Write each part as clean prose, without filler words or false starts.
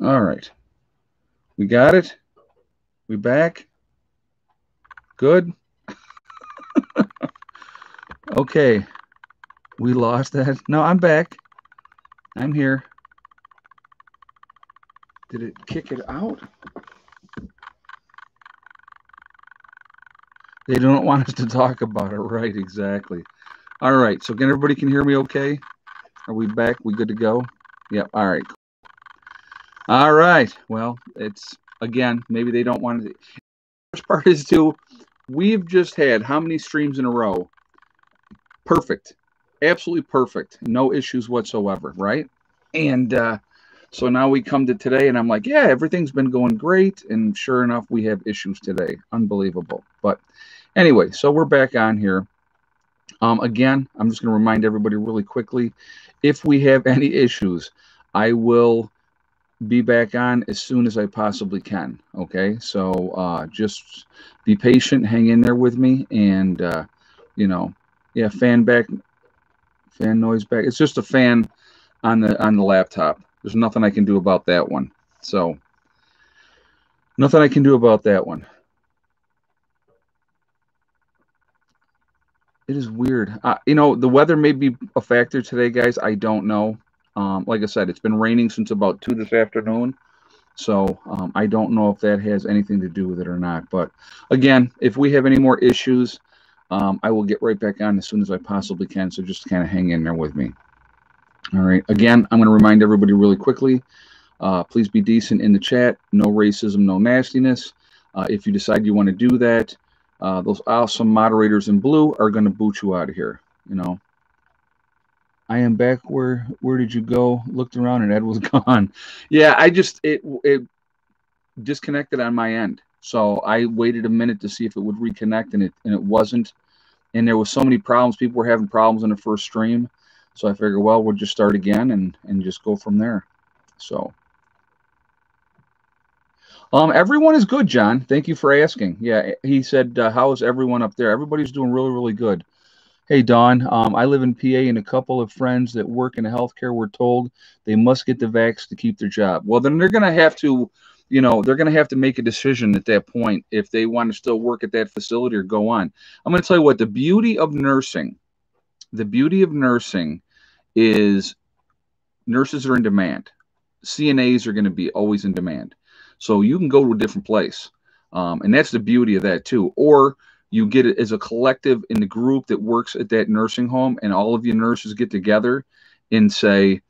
All right. We got it. We back. Good. Okay. We lost that. No, I'm back. I'm here. Did it kick it out? They don't want us to talk about it. Right, exactly. All right. So everybody can hear me okay? Are we back? We good to go? Yep. All right. All right. Well, it's again, maybe they don't want to. First part is too, we've just had how many streams in a row? Perfect. Absolutely perfect. No issues whatsoever, right? And so now we come to today, and I'm like, yeah, everything's been going great. And sure enough, we have issues today. Unbelievable. But anyway, so we're back on here. Again, I'm just going to remind everybody really quickly, if we have any issues, I will be back on as soon as I possibly can. Okay, so just be patient, hang in there with me, and you know, yeah, fan noise back. It's just a fan on the laptop. There's nothing I can do about that one. So nothing I can do about that one. It is weird. The weather may be a factor today, guys. I don't know. Like I said, it's been raining since about 2 this afternoon. So I don't know if that has anything to do with it or not. But again, if we have any more issues, I will get right back on as soon as I possibly can. So just kind of hang in there with me. All right. Again, I'm going to remind everybody really quickly. Please be decent in the chat. No racism, no nastiness. If you decide you want to do that, those awesome moderators in blue are going to boot you out of here. I am back. Where did you go? Looked around and Ed was gone. Yeah, it disconnected on my end. So I waited a minute to see if it would reconnect, and it wasn't. And there was so many problems. People were having problems in the first stream. So I figured, well, we'll just start again and just go from there. So everyone is good, John. Thank you for asking. Yeah, he said, how is everyone up there? Everybody's doing really, really good. Hey, Dawn, I live in PA, and a couple of friends that work in healthcare were told they must get the vax to keep their job. Well, then they're going to have to, they're going to have to make a decision at that point if they want to still work at that facility or go on. I'm going to tell you what, the beauty of nursing is nurses are in demand. CNAs are going to be always in demand. So you can go to a different place. And that's the beauty of that too. Or you get it as a collective in the group that works at that nursing home, and all of you nurses get together and say,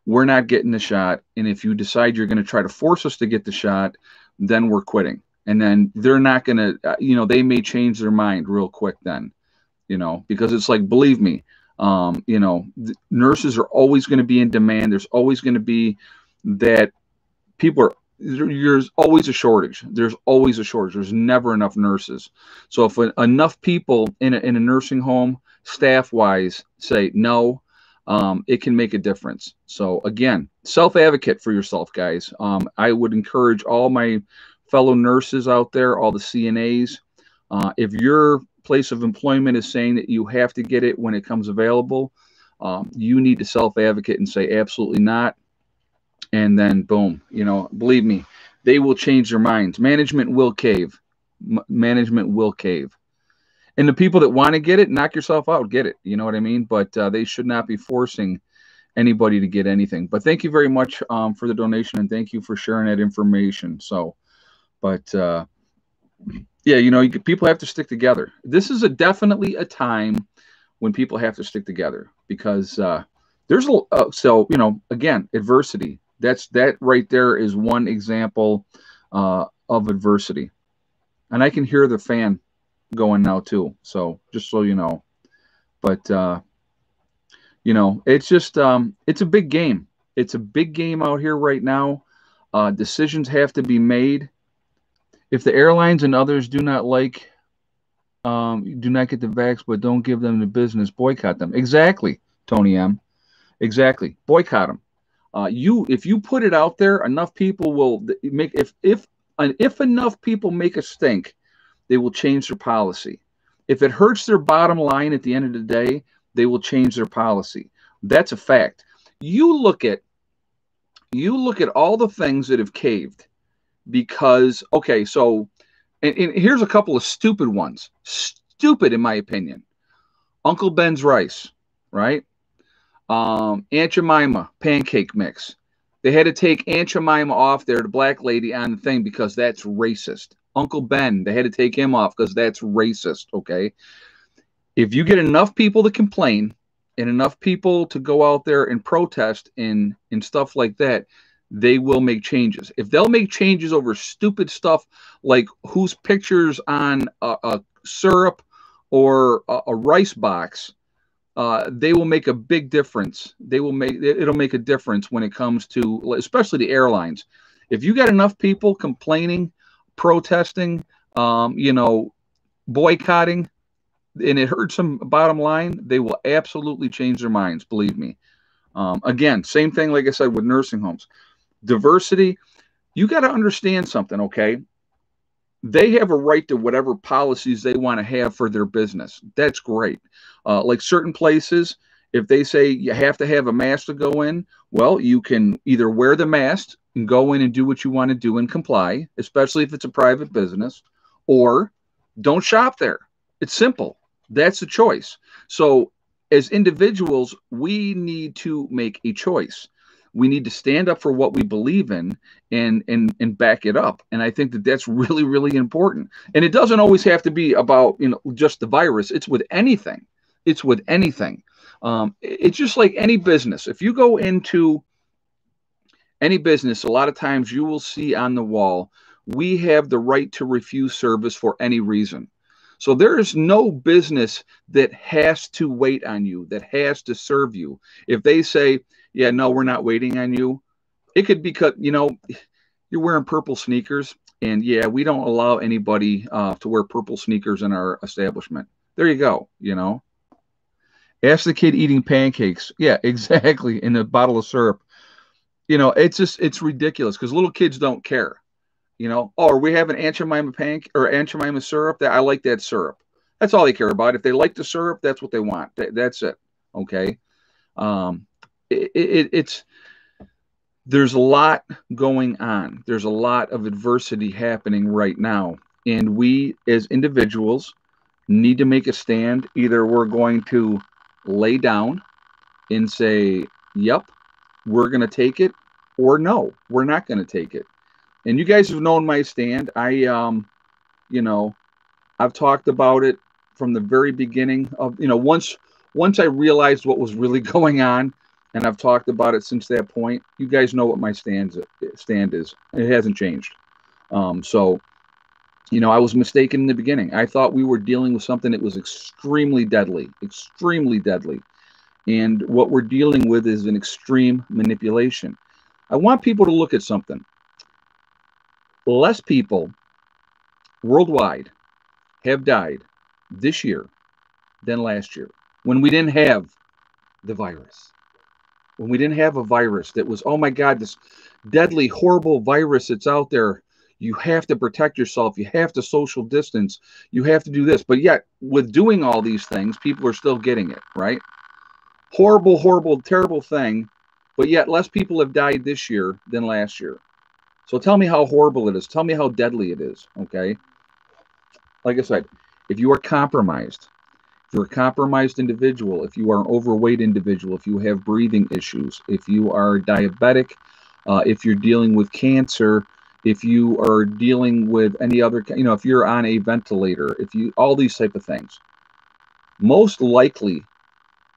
we're not getting the shot. And if you decide you're going to try to force us to get the shot, then we're quitting. And then they're not going to, they may change their mind real quick then, because it's like, believe me, nurses are always going to be in demand. There's always going to be that people are, there's always a shortage. There's always a shortage. There's never enough nurses. So if enough people in a nursing home, staff-wise, say no, it can make a difference. So again, self-advocate for yourself, guys. I would encourage all my fellow nurses out there, all the CNAs, if your place of employment is saying that you have to get it when it comes available, you need to self-advocate and say absolutely not. And then boom, believe me, they will change their minds. Management will cave. Management will cave. And the people that want to get it, knock yourself out, get it. You know what I mean? But they should not be forcing anybody to get anything. But thank you very much for the donation, and thank you for sharing that information. So, but yeah, people have to stick together. This is definitely a time when people have to stick together because there's again, adversity. That right there is one example of adversity. And I can hear the fan going now too. So just so you know, but it's just it's a big game. It's a big game out here right now. Decisions have to be made. If the airlines and others do not get the vax, but don't give them the business, boycott them. Exactly, Tony M. Exactly, boycott them. If you put it out there, enough people will make. If enough people make a stink, they will change their policy. If it hurts their bottom line at the end of the day, they will change their policy. That's a fact. You look at You look at all the things that have caved because, okay, so, and here's a couple of stupid ones. Stupid, in my opinion. Uncle Ben's rice, right? Aunt Jemima pancake mix. They had to take Aunt Jemima off there, the black lady, on the thing because that's racist. Uncle Ben, they had to take him off because that's racist, okay? If you get enough people to complain and enough people to go out there and protest and stuff like that, they will make changes. If they'll make changes over stupid stuff like whose pictures on a syrup or a rice box, they will make a big difference. It'll make a difference when it comes to especially the airlines. If you got enough people complaining, protesting, boycotting, and it hurts them bottom line, they will absolutely change their minds. Believe me. Again, same thing, like I said, with nursing homes. Diversity, you got to understand something, okay? They have a right to whatever policies they want to have for their business. That's great. Like certain places, if they say you have to have a mask to go in, well, you can either wear the mask and go in and do what you want to do and comply, especially if it's a private business, or don't shop there. It's simple. That's the choice. So as individuals, we need to make a choice. We need to stand up for what we believe in and back it up. And I think that that's really, really important. And it doesn't always have to be about, just the virus. It's with anything. It's with anything. It's just like any business. If you go into any business, a lot of times you will see on the wall, we have the right to refuse service for any reason. So there is no business that has to wait on you, that has to serve you. If they say, yeah, no, we're not waiting on you, it could be because, you're wearing purple sneakers, and yeah, we don't allow anybody to wear purple sneakers in our establishment. There you go, Ask the kid eating pancakes. Yeah, exactly. In a bottle of syrup. It's ridiculous because little kids don't care. Oh, are we having Aunt Jemima or Aunt Jemima syrup? That I like that syrup. That's all they care about. If they like the syrup, that's what they want. That's it. Okay. It's there's a lot going on. There's a lot of adversity happening right now, and we as individuals need to make a stand. Either we're going to lay down and say, "Yep, we're going to take it," or no, we're not going to take it. And you guys have known my stand. I've talked about it from the very beginning of, once I realized what was really going on, and I've talked about it since that point. You guys know what my stand is. It hasn't changed. So, I was mistaken in the beginning. I thought we were dealing with something that was extremely deadly, extremely deadly. And what we're dealing with is an extreme manipulation. I want people to look at something. Less people worldwide have died this year than last year when we didn't have the virus. When we didn't have a virus that was, oh my God, this deadly, horrible virus that's out there. You have to protect yourself. You have to social distance. You have to do this. But yet, with doing all these things, people are still getting it, right? Horrible, horrible, terrible thing. But yet, less people have died this year than last year. So tell me how horrible it is. Tell me how deadly it is, okay? Like I said, if you are compromised, if you're a compromised individual, if you are an overweight individual, if you have breathing issues, if you are diabetic, if you're dealing with cancer, if you are dealing with any other, if you're on a ventilator, all these type of things, most likely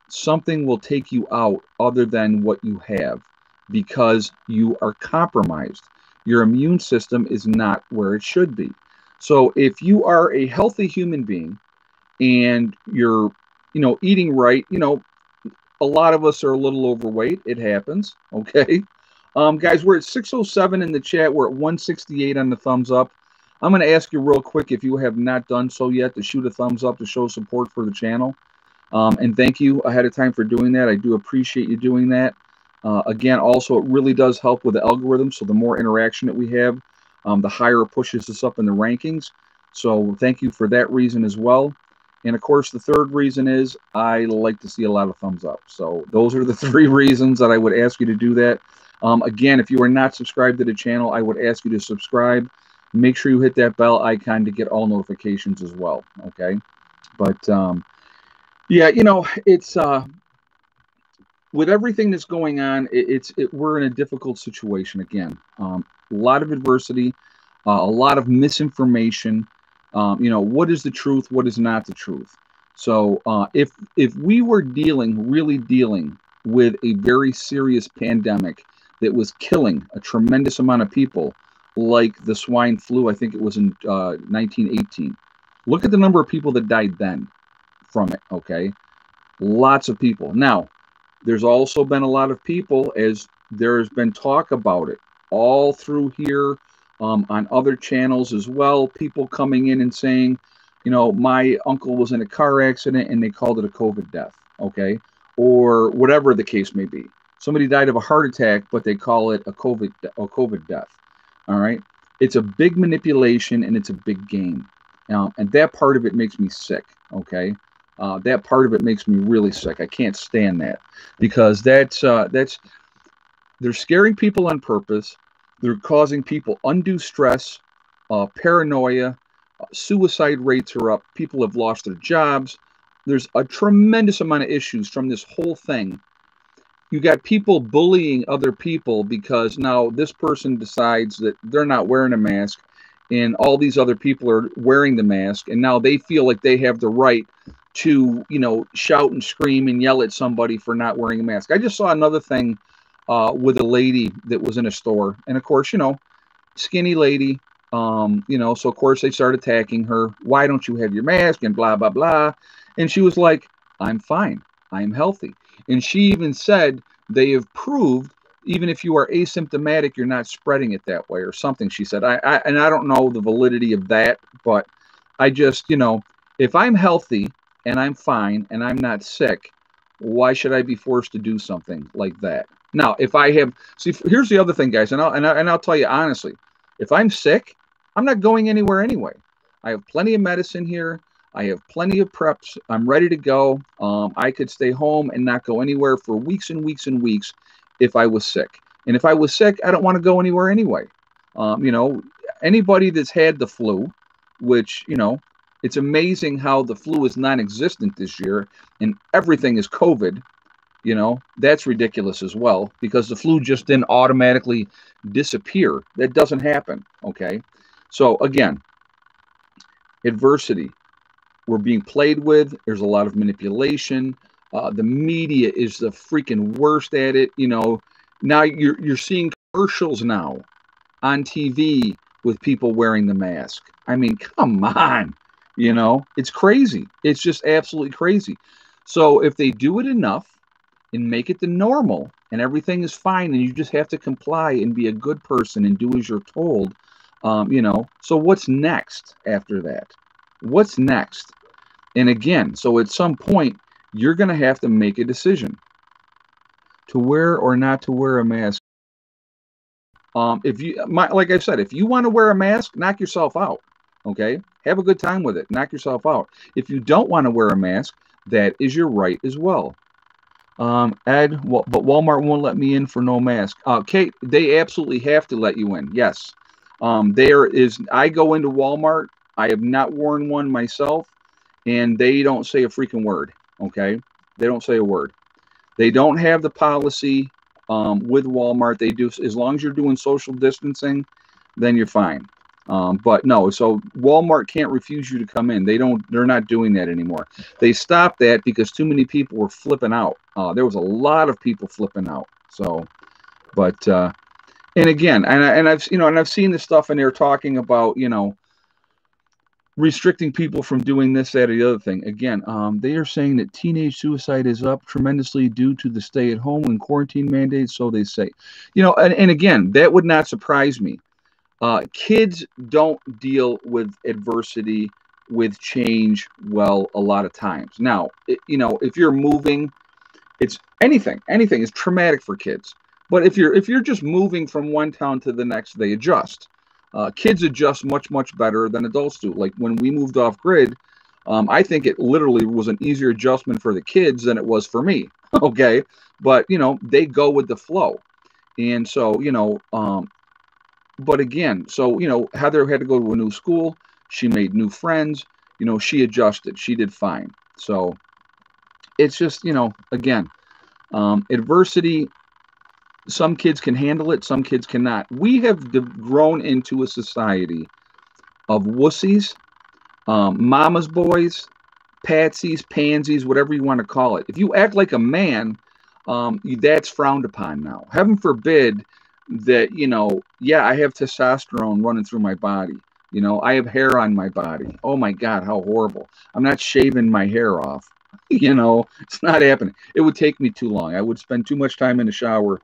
something will take you out other than what you have because you are compromised. Your immune system is not where it should be. So if you are a healthy human being and you're, eating right, a lot of us are a little overweight. It happens. Okay. Guys, we're at 607 in the chat. We're at 168 on the thumbs up. I'm going to ask you real quick, if you have not done so yet, to shoot a thumbs up to show support for the channel. And thank you ahead of time for doing that. I do appreciate you doing that. Again, also, it really does help with the algorithm. So the more interaction that we have, the higher it pushes us up in the rankings. So thank you for that reason as well. And of course, the third reason is I like to see a lot of thumbs up. So those are the three reasons that I would ask you to do that. Again, if you are not subscribed to the channel, I would ask you to subscribe. Make sure you hit that bell icon to get all notifications as well. Okay. But yeah, you know, it's with everything that's going on, we're in a difficult situation again. A lot of adversity, a lot of misinformation. You know, what is the truth? What is not the truth? So if we were really dealing with a very serious pandemic that was killing a tremendous amount of people, like the swine flu, I think it was in 1918. Look at the number of people that died then from it. Okay, lots of people. Now, there's also been a lot of people, as there's been talk about it all through here, on other channels as well, people coming in and saying, you know, my uncle was in a car accident and they called it a COVID death, okay? Or whatever the case may be. Somebody died of a heart attack, but they call it a COVID death, all right? It's a big manipulation and it's a big game. And that part of it makes me sick, okay? That part of it makes me really sick. I can't stand that, because they're scaring people on purpose. They're causing people undue stress, paranoia, suicide rates are up. People have lost their jobs. There's a tremendous amount of issues from this whole thing. You got people bullying other people because now this person decides that they're not wearing a mask and all these other people are wearing the mask, and now they feel like they have the right to, you know, shout and scream and yell at somebody for not wearing a mask. I just saw another thing with a lady that was in a store, and of course, you know, skinny lady, you know, so of course they started attacking her. Why don't you have your mask and blah blah blah? And she was like, I'm fine, I'm healthy. And she even said they have proved, even if you are asymptomatic, you're not spreading it that way or something. She said, and I don't know the validity of that, but I just, you know, if I'm healthy and I'm fine and I'm not sick, why should I be forced to do something like that? Now, if I have, see, here's the other thing, guys, and I'll tell you honestly, if I'm sick, I'm not going anywhere anyway. I have plenty of medicine here. I have plenty of preps. I'm ready to go. I could stay home and not go anywhere for weeks and weeks and weeks if I was sick. And if I was sick, I don't want to go anywhere anyway. You know, anybody that's had the flu, which, you know, it's amazing how the flu is non-existent this year and everything is COVID. You know, that's ridiculous as well, because the flu just didn't automatically disappear. That doesn't happen. Okay. So again, adversity. We're being played with. There's a lot of manipulation. The media is the freaking worst at it. You know, now you're seeing commercials now on TV with people wearing the mask. I mean, come on. You know, it's crazy. It's just absolutely crazy. So if they do it enough and make it the normal and everything is fine and you just have to comply and be a good person and do as you're told, you know, so what's next after that? What's next? And again, so at some point, you're going to have to make a decision to wear or not to wear a mask. Like I said, if you want to wear a mask, knock yourself out. Okay, have a good time with it. Knock yourself out. If you don't want to wear a mask, that is your right as well. Ed, well, but Walmart won't let me in for no mask. Kate, they absolutely have to let you in. Yes. I go into Walmart. I have not worn one myself, and they don't say a freaking word. Okay, they don't say a word. They don't have the policy with Walmart. They do, as long as you're doing social distancing, then you're fine. But no, so Walmart can't refuse you to come in. They're not doing that anymore. They stopped that because too many people were flipping out. There was a lot of people flipping out. So, but and again, I've seen this stuff, and they're talking about, you know, restricting people from doing this, that, or the other thing. Again, they are saying that teenage suicide is up tremendously due to the stay-at-home and quarantine mandates. So they say, you know, and again, that would not surprise me. Kids don't deal with adversity, with change well a lot of times. Now, you know, if you're moving, it's anything is traumatic for kids. But if you're just moving from one town to the next, they adjust. Kids adjust much better than adults do. Like when we moved off grid, I think it literally was an easier adjustment for the kids than it was for me. Okay, but you know, they go with the flow. And so, but again, so, Heather had to go to a new school. She made new friends. She adjusted. She did fine. So it's just, again, adversity. Some kids can handle it. Some kids cannot. We have grown into a society of wussies, mama's boys, patsies, pansies, whatever you want to call it. If you act like a man, that's frowned upon now. Heaven forbid that, yeah, I have testosterone running through my body. I have hair on my body. Oh my God, how horrible. I'm not shaving my hair off. It's not happening. It would take me too long. I would spend too much time in the shower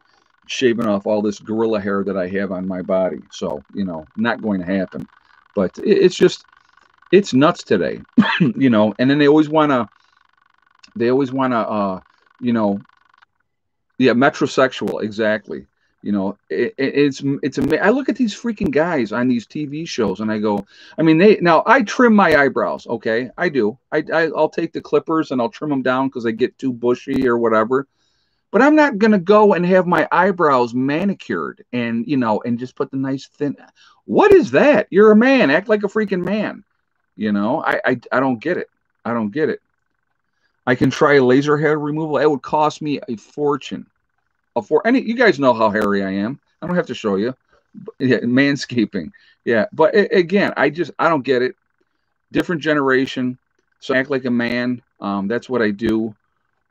shaving off all this gorilla hair that I have on my body. So, not going to happen. But it's just, it's nuts today, and then they always want to, you know, yeah, metrosexual, exactly. It's I look at these freaking guys on these TV shows and I go, I mean, now I trim my eyebrows, okay? I do. I'll take the clippers and I'll trim them down because they get too bushy or whatever. But I'm not gonna go and have my eyebrows manicured and and just put the nice thin. What is that? You're a man. Act like a freaking man. I don't get it. I don't get it. I can try laser hair removal. It would cost me a fortune. You guys know how hairy I am. I don't have to show you. Yeah, manscaping. Yeah, but again, I don't get it. Different generation. So I act like a man. That's what I do.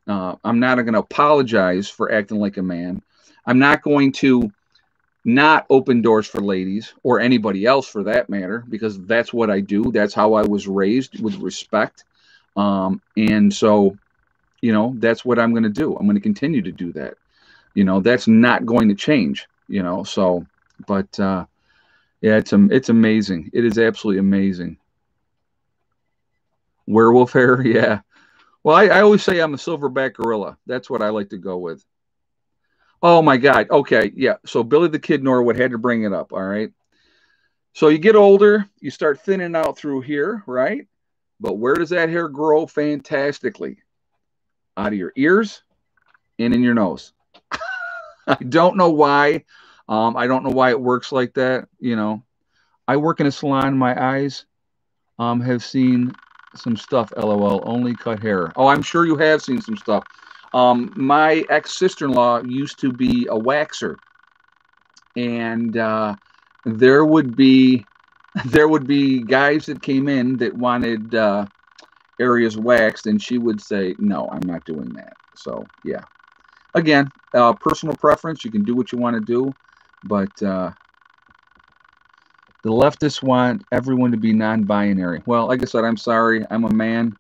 I'm not going to apologize for acting like a man. I'm not going to not open doors for ladies or anybody else for that matter, because that's what I do. That's how I was raised, with respect. And so, that's what I'm going to do. I'm going to continue to do that. That's not going to change, so, but, yeah, it's amazing. It is absolutely amazing. Werewolf hair. Yeah. Well, I always say I'm a silverback gorilla. That's what I like to go with. Oh my God. Okay. Yeah. So Billy the Kid Norwood had to bring it up. All right. So you get older, you start thinning out through here, right? But where does that hair grow fantastically? Out of your ears and in your nose. I don't know why. I don't know why it works like that. I work in a salon. My eyes have seen some stuff. LOL. Only cut hair. Oh, I'm sure you have seen some stuff. My ex sister-in-law used to be a waxer, and there would be guys that came in that wanted areas waxed, and she would say, "No, I'm not doing that." So yeah, again, personal preference. You can do what you want to do, but the leftists want everyone to be non-binary. Well, like I said, I'm sorry. I'm a man.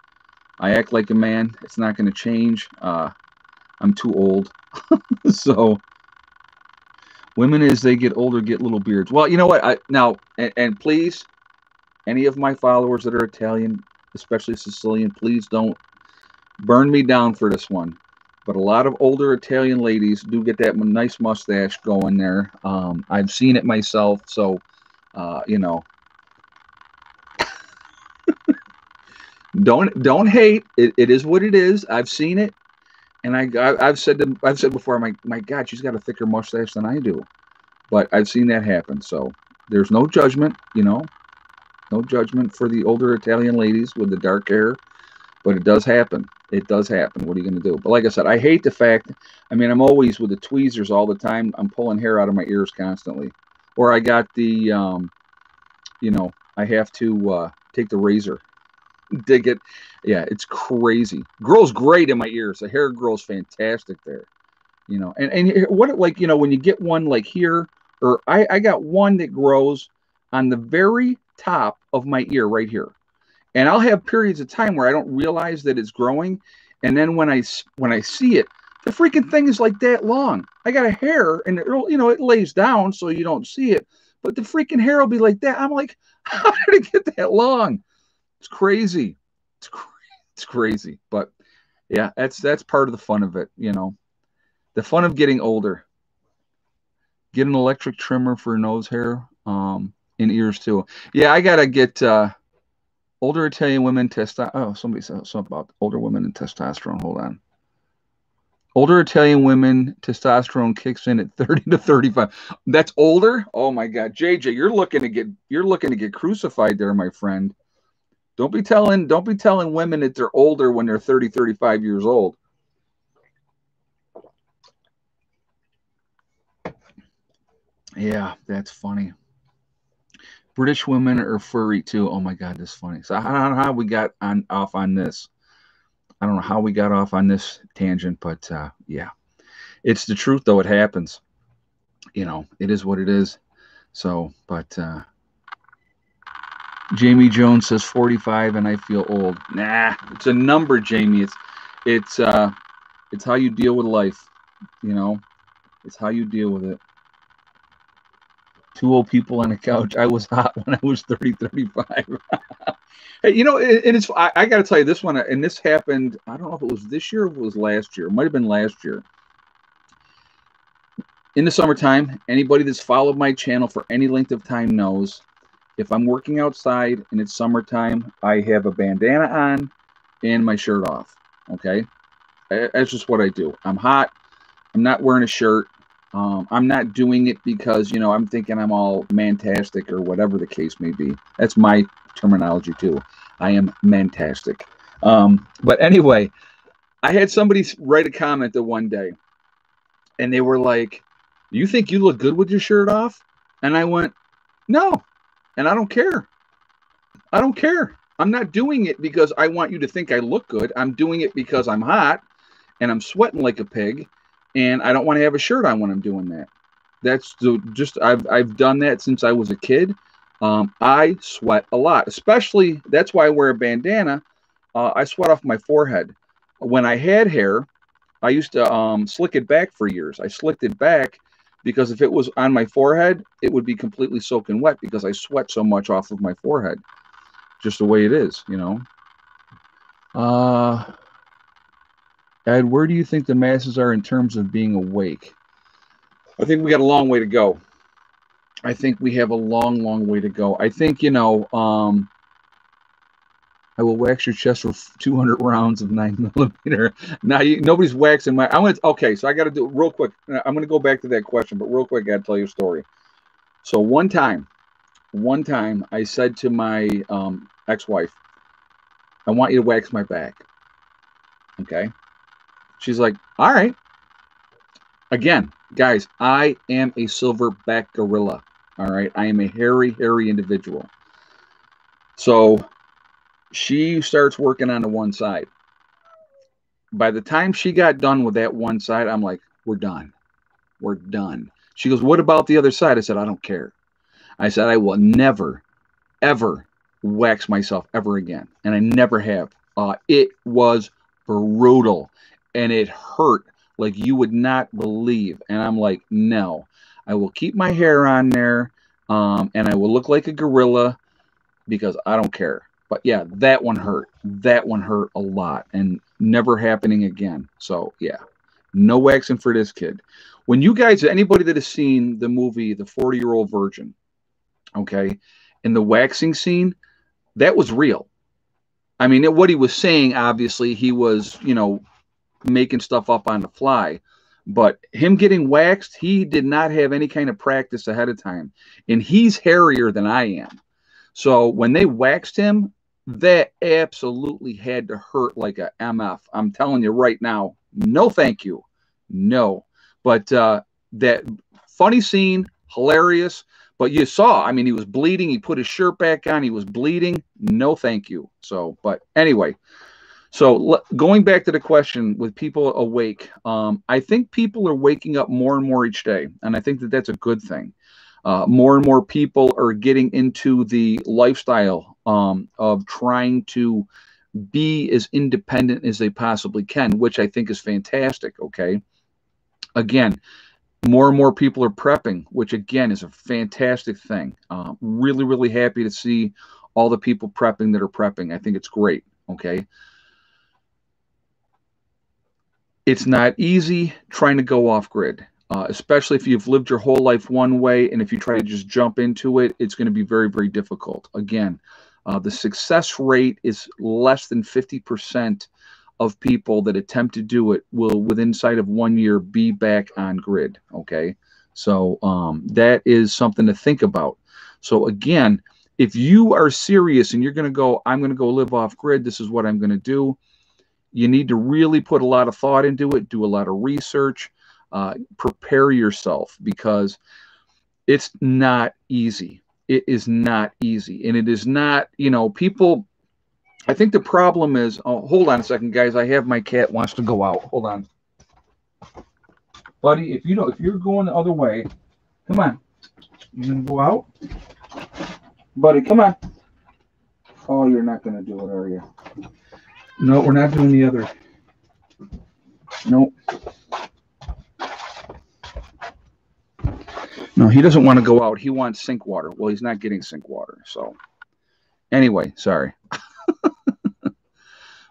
I act like a man. It's not going to change. I'm too old. So women, as they get older, get little beards. Well, you know what? And please, any of my followers that are Italian, especially Sicilian, please don't burn me down for this one. But a lot of older Italian ladies do get that nice mustache going there. I've seen it myself. So, don't hate. It is what it is. I've seen it. And I've said before, my God, she's got a thicker mustache than I do. But I've seen that happen. So there's no judgment, no judgment for the older Italian ladies with the dark hair. But it does happen. It does happen. What are you going to do? But like I said, I hate the fact, I'm always with the tweezers all the time. I'm pulling hair out of my ears constantly. Or I got the, I have to take the razor, dig it. Yeah, it's crazy. Grows great in my ears. The hair grows fantastic there. And what, like, when you get one like here, or I got one that grows on the very top of my ear right here. And I'll have periods of time where I don't realize that it's growing. And then when I see it, the freaking thing is like that long. I got a hair and it lays down so you don't see it. But the freaking hair will be like that. I'm like, how did it get that long? It's crazy. It's crazy. But yeah, that's part of the fun of it, The fun of getting older. Get an electric trimmer for nose hair, in ears too. Yeah, I gotta get older Italian women testosterone. Oh, somebody said something about older women and testosterone. Hold on. Older Italian women, testosterone kicks in at 30 to 35. That's older? Oh my God. JJ, you're looking to get crucified there, my friend. Don't be telling women that they're older when they're 30, 35 years old. Yeah, that's funny. British women are furry too. Oh my God, that's funny. So I don't know how we got on off on this. I don't know how we got off on this tangent, but yeah, it's the truth though. It happens. It is what it is. So, but Jamie Jones says 45 and I feel old. Nah, it's a number, Jamie. It's how you deal with life. You know, it's how you deal with it. Two old people on a couch. I was hot when I was 30, 35. Hey, and I got to tell you this one, and this happened. I don't know if it was this year or if it was last year. It might have been last year. In the summertime, anybody that's followed my channel for any length of time knows if I'm working outside and it's summertime, I have a bandana on and my shirt off. Okay, that's just what I do. I'm hot. I'm not wearing a shirt. I'm not doing it because I'm thinking I'm all mantastic or whatever the case may be. That's my terminology too. I am mantastic. But anyway, I had somebody write a comment the one day, and they were like, "You think you look good with your shirt off?" And I went, "No," and I don't care. I don't care. I'm not doing it because I want you to think I look good. I'm doing it because I'm hot and I'm sweating like a pig, and I don't want to have a shirt on when I'm doing that. I've done that since I was a kid. I sweat a lot, especially that's why I wear a bandana. I sweat off my forehead. When I had hair, I used to slick it back for years. I slicked it back because if it was on my forehead, it would be completely soaking wet because I sweat so much off of my forehead. Just the way it is. Uh, Ed, where do you think the masses are in terms of being awake? I think we got a long way to go. I think we have a long, long way to go. I think, I will wax your chest for 200 rounds of 9mm. Now, nobody's waxing my. Okay, so I got to do it real quick. I'm going to go back to that question, but real quick, I got to tell you a story. So one time, I said to my ex-wife, I want you to wax my back. Okay. She's like, all right. Again, guys, I am a silverback gorilla. All right. I am a hairy, hairy individual. So she starts working on the one side. By the time she got done with that one side, I'm like, we're done. We're done. She goes, what about the other side? I said, I don't care. I said, I will never, ever wax myself ever again. And I never have. It was brutal and it hurt like you would not believe. And I'm like, no, I will keep my hair on there and I will look like a gorilla because I don't care. But yeah, that one hurt. That one hurt a lot and never happening again. So yeah, no waxing for this kid. When you guys, anybody that has seen the movie, The 40-Year-Old Virgin, okay, in the waxing scene, that was real. I mean, what he was saying, obviously, he was, making stuff up on the fly. But him getting waxed, he did not have any kind of practice ahead of time. And he's hairier than I am. So when they waxed him, that absolutely had to hurt like a MF. I'm telling you right now, no thank you. No. But that funny scene, hilarious. But you saw, I mean, he was bleeding. He put his shirt back on. He was bleeding. No thank you. So, but anyway. So going back to the question with people awake, I think people are waking up more and more each day. And I think that that's a good thing. More and more people are getting into the lifestyle of trying to be as independent as they possibly can, which I think is fantastic. Okay. Again, more and more people are prepping, which again is a fantastic thing. Really, really happy to see all the people prepping that are prepping. I think it's great. Okay. It's not easy trying to go off grid. Especially if you've lived your whole life one way, and if you try to just jump into it, it's going to be very, very difficult. Again, the success rate is less than 50% of people that attempt to do it will, within inside of 1 year, be back on grid. Okay, so that is something to think about. So again, if you are serious and you're going to go, I'm going to go live off grid, this is what I'm going to do, you need to really put a lot of thought into it, do a lot of research, prepare yourself, because it's not easy. It is not easy. And it is not, you know, people, I think the problem is, oh, hold on a second, guys. I have my cat wants to go out. Hold on. Buddy, if you're going the other way, come on. You gonna go out? Buddy, come on. Oh, you're not gonna do it, are you? No, we're not doing the other. Nope. No, he doesn't want to go out. He wants sink water. Well, he's not getting sink water. So anyway, sorry.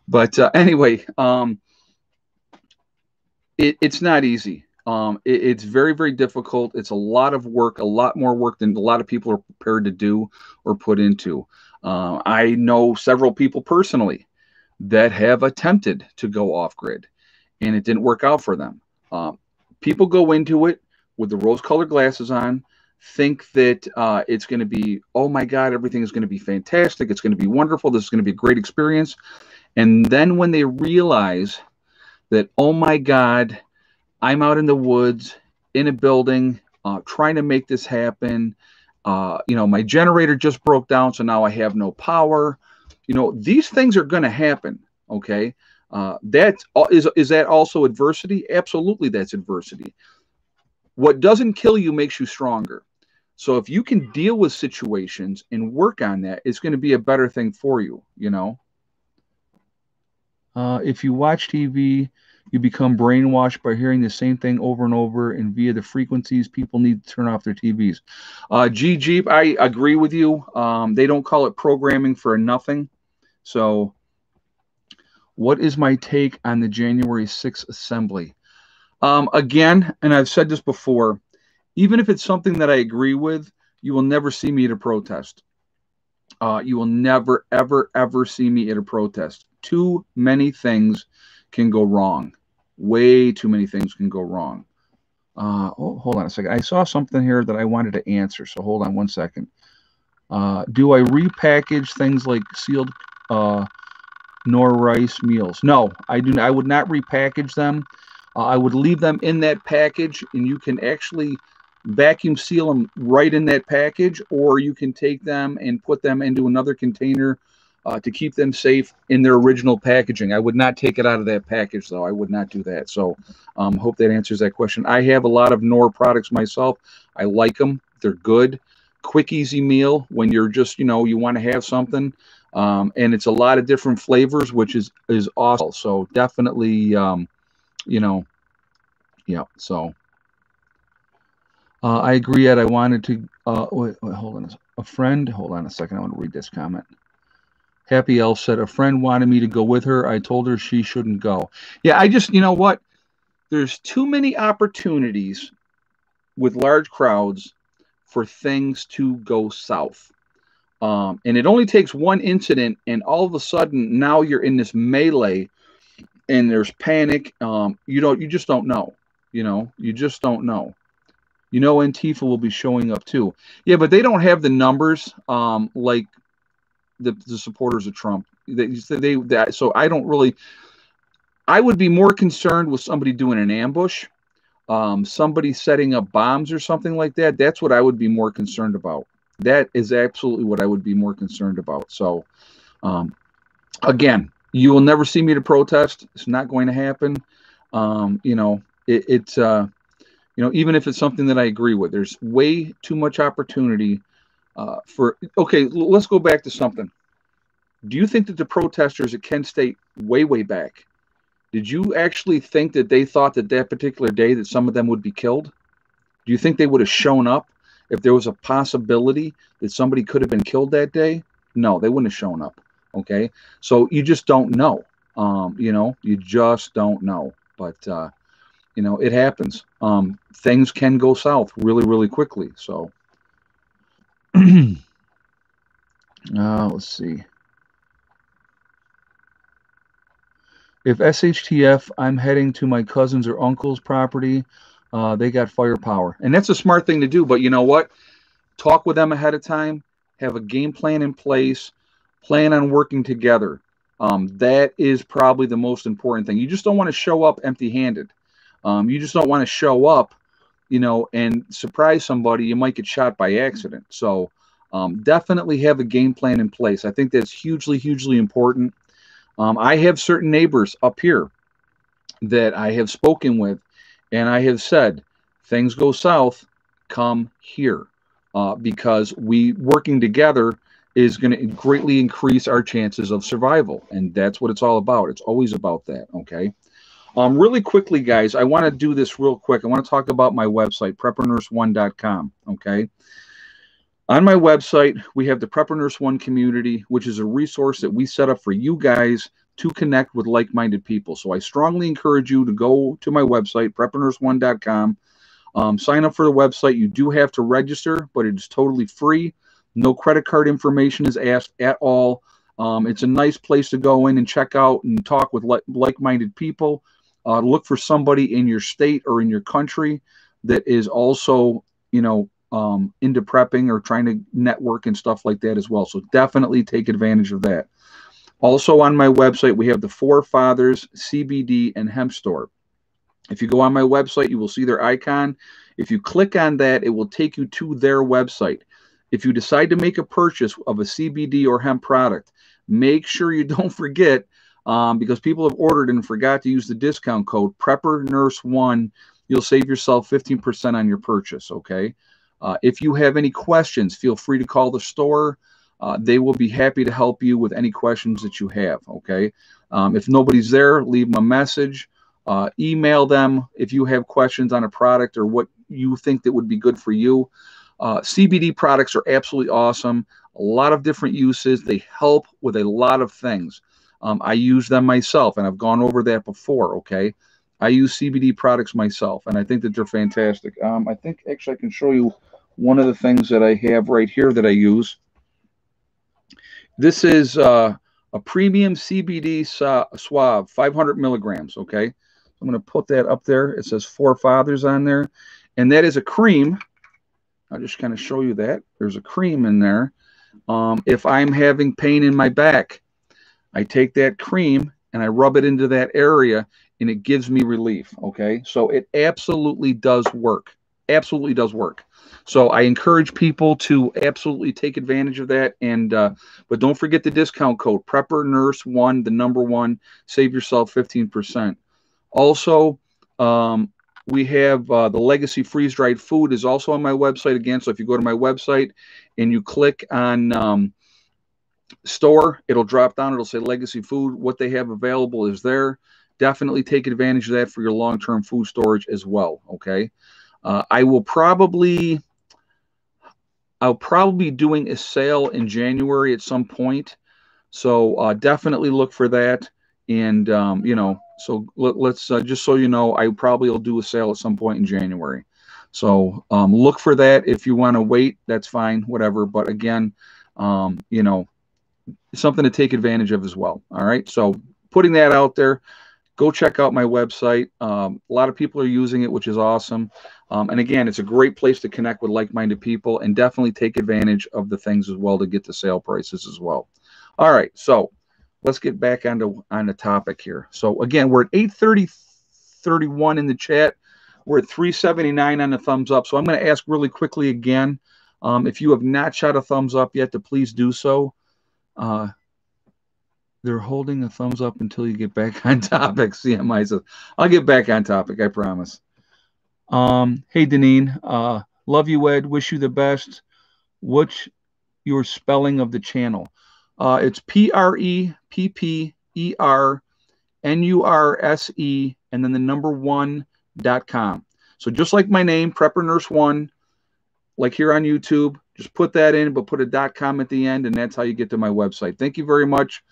But anyway, it's not easy. It's very, very difficult. It's a lot of work, a lot more work than a lot of people are prepared to do or put into. I know several people personally that have attempted to go off grid, and it didn't work out for them. People go into it with the rose-colored glasses on, think that it's going to be, oh my God, everything is going to be fantastic. It's going to be wonderful. This is going to be a great experience. And then when they realize that, oh my God, I'm out in the woods, in a building, trying to make this happen. You know, my generator just broke down, so now I have no power. You know, these things are going to happen. Okay, is that also adversity? Absolutely, that's adversity. What doesn't kill you makes you stronger. So if you can deal with situations and work on that, it's going to be a better thing for you. You know, if you watch TV, you become brainwashed by hearing the same thing over and over, and via the frequencies, people need to turn off their TVs. Jeep, I agree with you. They don't call it programming for nothing. So what is my take on the January 6th assembly? Again, and I've said this before, even if it's something that I agree with, you will never see me at a protest. You will never, ever, ever see me at a protest. Too many things can go wrong. Way too many things can go wrong. Oh, hold on a second. I saw something here that I wanted to answer, so hold on one second. Do I repackage things like sealed nor rice meals? No, I do. I would not repackage them. I would leave them in that package, and you can actually vacuum seal them right in that package, or you can take them and put them into another container to keep them safe in their original packaging. I would not take it out of that package, though. I would not do that. So hope that answers that question. I have a lot of Knorr products myself. I like them. They're good. Quick, easy meal when you're just, you know, you want to have something. And it's a lot of different flavors, which is awesome. So definitely, you know, yeah. So I agree, Ed. I wanted to, wait, hold on. A friend, hold on a second. I want to read this comment. Happy Elf said, a friend wanted me to go with her. I told her she shouldn't go. Yeah, I just, you know what? There's too many opportunities with large crowds for things to go south. And it only takes one incident, and all of a sudden, now you're in this melee, and there's panic. You just don't know. You know, you just don't know. You know, Antifa will be showing up too. Yeah, but they don't have the numbers like the supporters of Trump. So I don't really. I would be more concerned with somebody doing an ambush, somebody setting up bombs or something like that. That's what I would be more concerned about. That is absolutely what I would be more concerned about. So, again, you will never see me to protest. It's not going to happen. You know, it's you know, even if it's something that I agree with, there's way too much opportunity for. Okay, let's go back to something. Do you think that the protesters at Kent State way back, did you actually think that they thought that that particular day that some of them would be killed? Do you think they would have shown up if there was a possibility that somebody could have been killed that day? No, they wouldn't have shown up. Okay, so you just don't know. You know, you just don't know. But you know, it happens. Things can go south really quickly. So let's see. If SHTF, I'm heading to my cousin's or uncle's property. They got firepower. And that's a smart thing to do. But you know what? Talk with them ahead of time. Have a game plan in place. Plan on working together. That is probably the most important thing. You just don't want to show up empty-handed. You just don't want to show up, and surprise somebody. You might get shot by accident. So definitely have a game plan in place. I think that's hugely, hugely important. I have certain neighbors up here that I have spoken with, and I have said, things go south, come here, because we working together is going to greatly increase our chances of survival, and that's what it's all about. It's always about that. Okay. Really quickly, guys, I want to do this real quick. I want to talk about my website, preppernurse1.com. Okay. On my website, we have the Prepper Nurse One community, which is a resource that we set up for you guys to connect with like-minded people. So I strongly encourage you to go to my website, preppernurse1.com. Sign up for the website. You do have to register, but it is totally free. No credit card information is asked at all. It's a nice place to go in and check out and talk with like-minded people. Look for somebody in your state or in your country that is also, into prepping or trying to network and stuff like that as well. So definitely take advantage of that. Also on my website, we have the Four Fathers CBD and Hemp Store. If you go on my website, you will see their icon. If you click on that, it will take you to their website. If you decide to make a purchase of a CBD or hemp product, make sure you don't forget, because people have ordered and forgot to use the discount code PrepperNurse1. You'll save yourself 15% on your purchase, okay? If you have any questions, feel free to call the store. They will be happy to help you with any questions that you have, okay? If nobody's there, leave them a message. Email them if you have questions on a product or what you think that would be good for you. CBD products are absolutely awesome. A lot of different uses. They help with a lot of things. I use them myself, and I've gone over that before, okay? I use CBD products myself, and I think that they're fantastic. I think actually I can show you one of the things that I have right here that I use. This is a premium CBD swab, 500 milligrams, okay? I'm going to put that up there. It says Four Fathers on there, and that is a cream. I'll just kind of show you that. There's a cream in there. If I'm having pain in my back, I take that cream and I rub it into that area, and it gives me relief, okay? So it absolutely does work. Absolutely does work. So I encourage people to absolutely take advantage of that. And but don't forget the discount code, PrepperNurse1, the number 1. Save yourself 15%. Also, we have the Legacy freeze-dried food is also on my website again. So if you go to my website and you click on store, it'll drop down. It'll say Legacy food. What they have available is there. Definitely take advantage of that for your long-term food storage as well, okay? I'll probably be doing a sale in January at some point. So definitely look for that. And, so let's just so you know, I probably will do a sale at some point in January. So look for that. If you want to wait, that's fine, whatever. But again, something to take advantage of as well. All right. So putting that out there, go check out my website. A lot of people are using it, which is awesome. And again, it's a great place to connect with like-minded people, and definitely take advantage of the things as well to get the sale prices as well. All right. So let's get back on the topic here. So again, we're at 830-31 in the chat. We're at 379 on the thumbs up. So I'm going to ask really quickly again, if you have not shot a thumbs up yet, to please do so. They're holding a thumbs up until you get back on topic. CMI says, I'll get back on topic, I promise. Hey, Deneen. Love you, Ed. Wish you the best. What's your spelling of the channel? It's PREPPERNURSE and then the number 1.com. So just like my name, Prepper Nurse 1, like here on YouTube, just put that in, but put a .com at the end, and that's how you get to my website. Thank you very much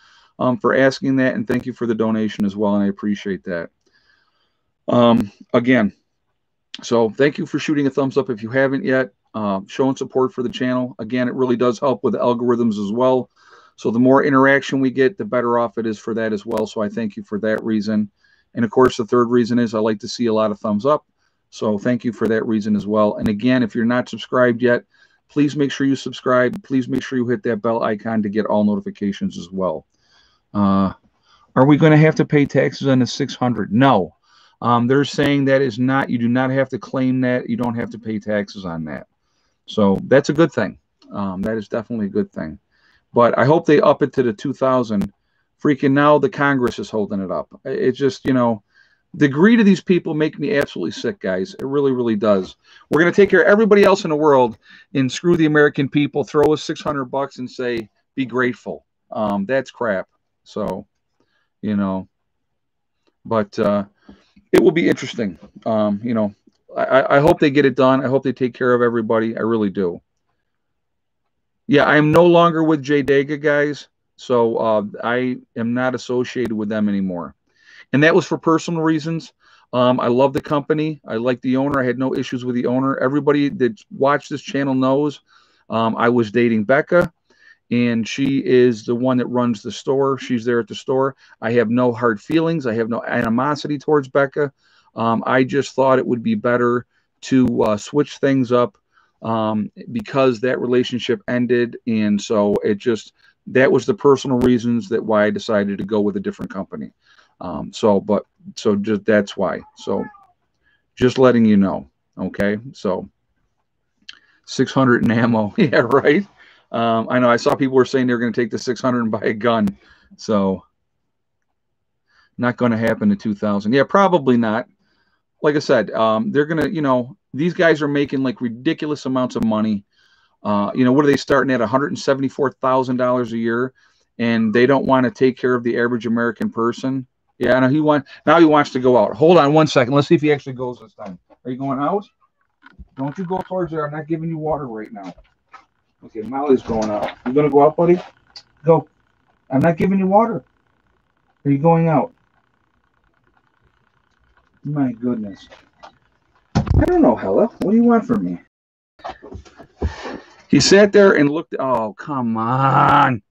for asking that, and thank you for the donation as well, and I appreciate that. Again, so thank you for shooting a thumbs up if you haven't yet, showing support for the channel. Again, it really does help with the algorithms as well. So the more interaction we get, the better off it is for that as well. So I thank you for that reason. And of course, the third reason is I like to see a lot of thumbs up. So thank you for that reason as well. And again, if you're not subscribed yet, please make sure you subscribe. Please make sure you hit that bell icon to get all notifications as well. Are we going to have to pay taxes on the 600? No. They're saying that is not, you do not have to claim that. You don't have to pay taxes on that. So that's a good thing. That is definitely a good thing. But I hope they up it to the 2,000. Freaking now the Congress is holding it up. It's just, you know, the greed of these people make me absolutely sick, guys. It really, really does. We're going to take care of everybody else in the world and screw the American people, throw us $600 and say, be grateful. That's crap. So, you know, but it will be interesting. You know, I hope they get it done. I hope they take care of everybody. I really do. Yeah, I am no longer with JDAGA, guys. So I am not associated with them anymore. And that was for personal reasons. I love the company. I like the owner. I had no issues with the owner. Everybody that watched this channel knows I was dating Becca, and she is the one that runs the store. She's there at the store. I have no hard feelings. I have no animosity towards Becca. I just thought it would be better to switch things up because that relationship ended. And so it just, that was the personal reasons that why I decided to go with a different company. So just that's why. So just letting you know. Okay. So 600 in ammo. Yeah, right. I know I saw people were saying they're going to take the 600 and buy a gun. So not going to happen in 2000. Yeah, probably not. Like I said, they're going to, you know, these guys are making like ridiculous amounts of money. You know, what are they starting at? $174,000 a year, and they don't want to take care of the average American person. Yeah, I know now he wants to go out. Hold on one second. Let's see if he actually goes this time. Are you going out? Don't you go towards there. I'm not giving you water right now. Okay, Molly's going out. You gonna go out, buddy? Go. I'm not giving you water. Are you going out? My goodness. I don't know, Hella. What do you want from me? He sat there and looked. Oh, come on.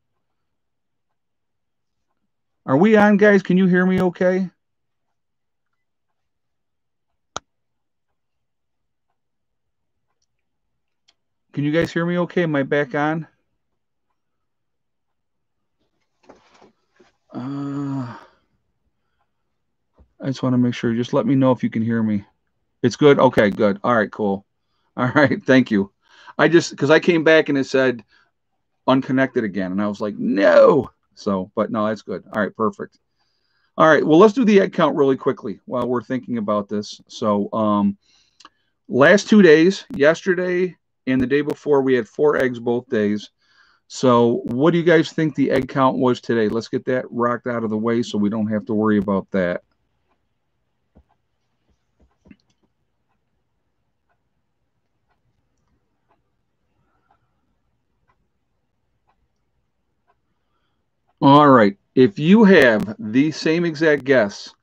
Are we on, guys? Can you hear me okay? Can you guys hear me okay? Am I back on? I just want to make sure. Just let me know if you can hear me. It's good? Okay, good. All right, cool. All right, thank you. Because I came back and it said unconnected again, and I was like, no. So, but no, that's good. All right, perfect. All right, well, let's do the egg count really quickly while we're thinking about this. So, last 2 days, yesterday and the day before, we had 4 eggs both days. So what do you guys think the egg count was today? Let's get that rocked out of the way so we don't have to worry about that. All right. If you have the same exact guess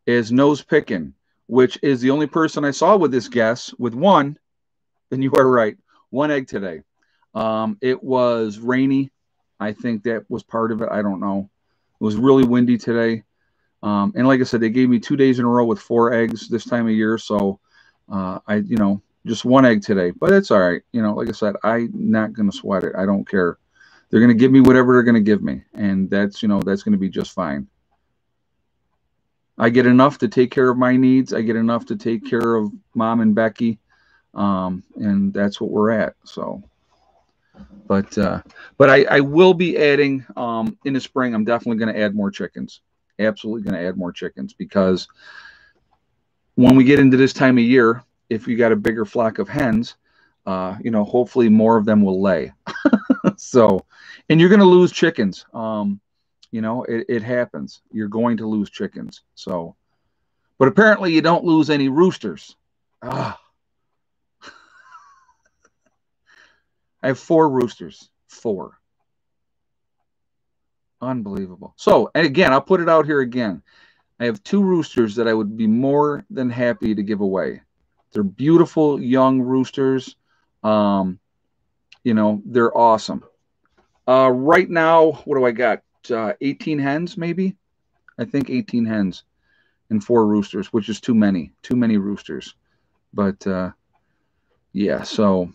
as Nose Pickin', which is the only person I saw with this guess, with one, then you are right. 1 egg today. It was rainy. I think that was part of it. I don't know. It was really windy today. And like I said, they gave me 2 days in a row with 4 eggs this time of year. So you know, just 1 egg today, but it's all right. You know, like I said, I'm not going to sweat it. I don't care. They're going to give me whatever they're going to give me. And that's, you know, that's going to be just fine. I get enough to take care of my needs. I get enough to take care of Mom and Becky. And that's what we're at. So, but I will be adding, in the spring, I'm definitely going to add more chickens. Absolutely going to add more chickens, because when we get into this time of year, if you got a bigger flock of hens, you know, hopefully more of them will lay. So, and you're going to lose chickens. You know, it happens. You're going to lose chickens. So, but apparently you don't lose any roosters. I have 4 roosters. 4. Unbelievable. So, and again, I'll put it out here again. I have 2 roosters that I would be more than happy to give away. They're beautiful young roosters. You know, they're awesome. Right now, what do I got? 18 hens, maybe. I think 18 hens and 4 roosters, which is too many. Too many roosters. But yeah, so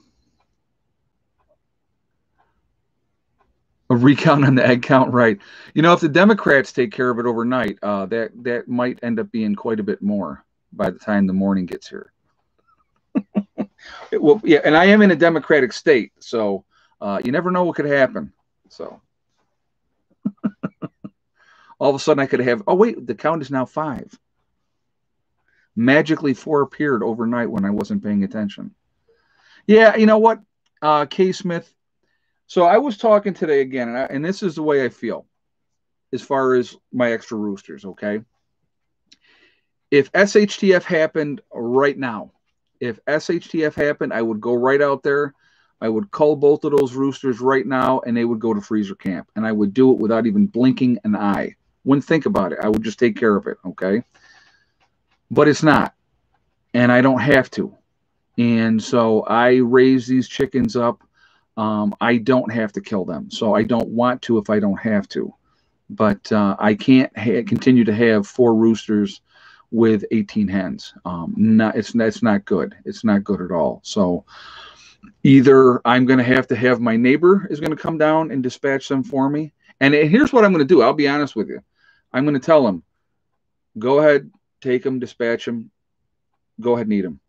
a recount on the egg count, right? You know, if the Democrats take care of it overnight, that might end up being quite a bit more by the time the morning gets here. Well, yeah, and I am in a Democratic state, so you never know what could happen. So all of a sudden, I could have. Oh wait, the count is now 5. Magically, 4 appeared overnight when I wasn't paying attention. Yeah, you know what, K. Smith. So I was talking today again, and this is the way I feel as far as my extra roosters. Okay, if SHTF happened right now, if SHTF happened, I would go right out there. I would cull both of those roosters right now, and they would go to freezer camp. And I would do it without even blinking an eye. Wouldn't think about it. I would just take care of it, okay? But it's not, and I don't have to. And so I raise these chickens up. I don't have to kill them, so I don't want to if I don't have to. But I can't continue to have 4 roosters with 18 hens. It's not good. It's not good at all. So either I'm going to have my neighbor is going to come down and dispatch them for me. And here's what I'm going to do. I'll be honest with you. I'm going to tell him, go ahead, take them, dispatch them, go ahead and eat them.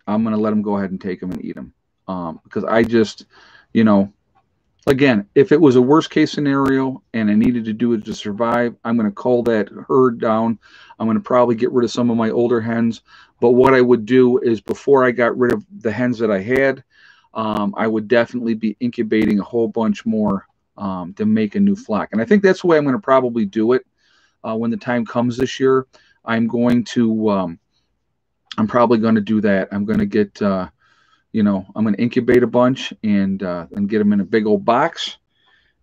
I'm going to let them go ahead and take them and eat them. Because I just, you know, again, if it was a worst case scenario and I needed to do it to survive, I'm going to cull that herd down. I'm going to probably get rid of some of my older hens. But what I would do is before I got rid of the hens that I had, I would definitely be incubating a whole bunch more to make a new flock. And I think that's the way I'm going to probably do it when the time comes this year. I'm probably going to do that. I'm going to get, I'm going to incubate a bunch and get them in a big old box.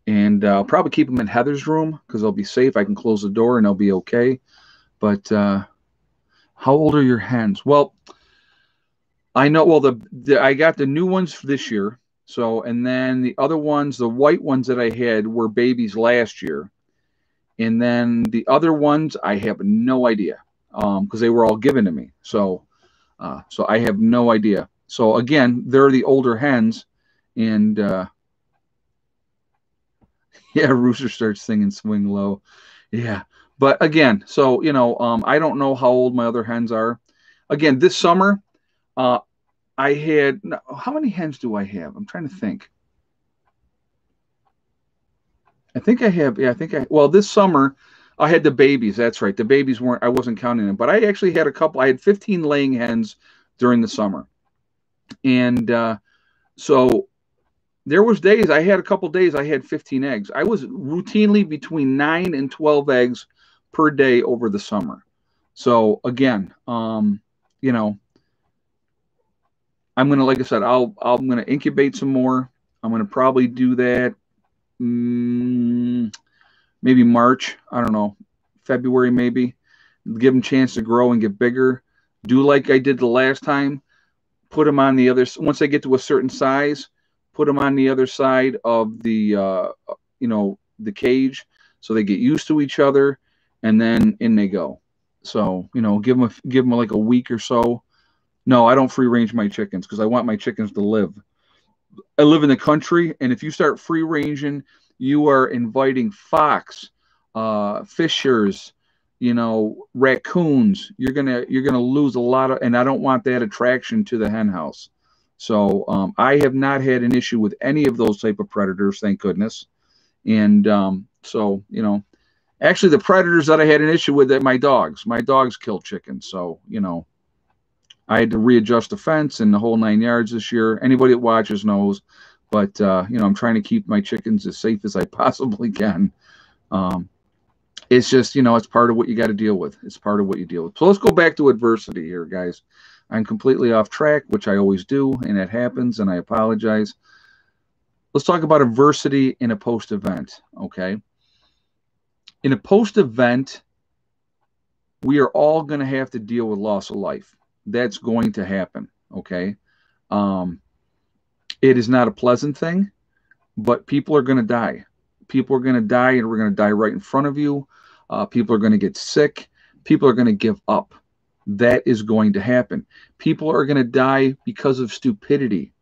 And I'll probably keep them in Heather's room because they'll be safe. I can close the door and they'll be okay. But how old are your hens? Well, I know. Well, I got the new ones this year. So, and then the other ones, the white ones that I had were babies last year. And then the other ones, I have no idea because they were all given to me. So I have no idea. So again, they're the older hens, and yeah, Rooster starts singing "Swing Low." Yeah, but again, so I don't know how old my other hens are. Again, this summer, I had how many hens do I have? I'm trying to think. I think I have. Yeah, Well, this summer, I had the babies. That's right. The babies weren't. I wasn't counting them, but I actually had a couple. I had 15 laying hens during the summer. And so there was days, I had a couple days I had 15 eggs. I was routinely between 9 and 12 eggs per day over the summer. So again, I'm going to, like I said, I'm going to incubate some more. I'm going to probably do that maybe March. I don't know, February maybe. Give them a chance to grow and get bigger. Do like I did the last time. Put them on the other. Once they get to a certain size, put them on the other side of the the cage, so they get used to each other, and then in they go. So give them like a week or so. No, I don't free range my chickens because I want my chickens to live. I live in the country, and if you start free ranging, you are inviting fox, fishers, raccoons. You're gonna lose a lot of, and I don't want that attraction to the hen house. So I have not had an issue with any of those type of predators, thank goodness. And so actually the predators that I had an issue with, that my dogs killed chickens. So I had to readjust the fence and the whole 9 yards this year. Anybody that watches knows. But I'm trying to keep my chickens as safe as I possibly can. It's just, it's part of what you got to deal with. It's part of what you deal with. So let's go back to adversity here, guys. I'm completely off track, which I always do, and it happens, and I apologize. Let's talk about adversity in a post-event, okay? In a post-event, we are all going to have to deal with loss of life. That's going to happen, okay? It is not a pleasant thing. but people are going to die. People are going to die, and we're going to die right in front of you. People are going to get sick. People are going to give up. That is going to happen. People are going to die because of stupidity.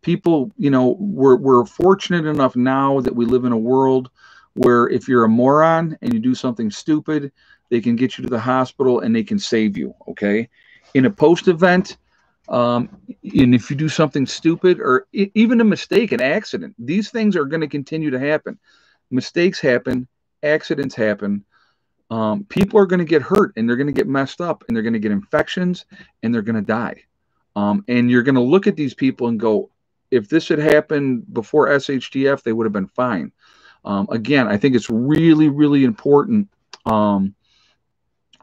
People, we're fortunate enough now that we live in a world where if you're a moron and you do something stupid, they can get you to the hospital and they can save you. Okay. In a post event, and if you do something stupid or even a mistake, an accident, these things are going to continue to happen. Mistakes happen, accidents happen. People are going to get hurt and they're going to get messed up and they're going to get infections and they're going to die. And you're going to look at these people and go, if this had happened before SHTF, they would have been fine. Again, I think it's really, really important.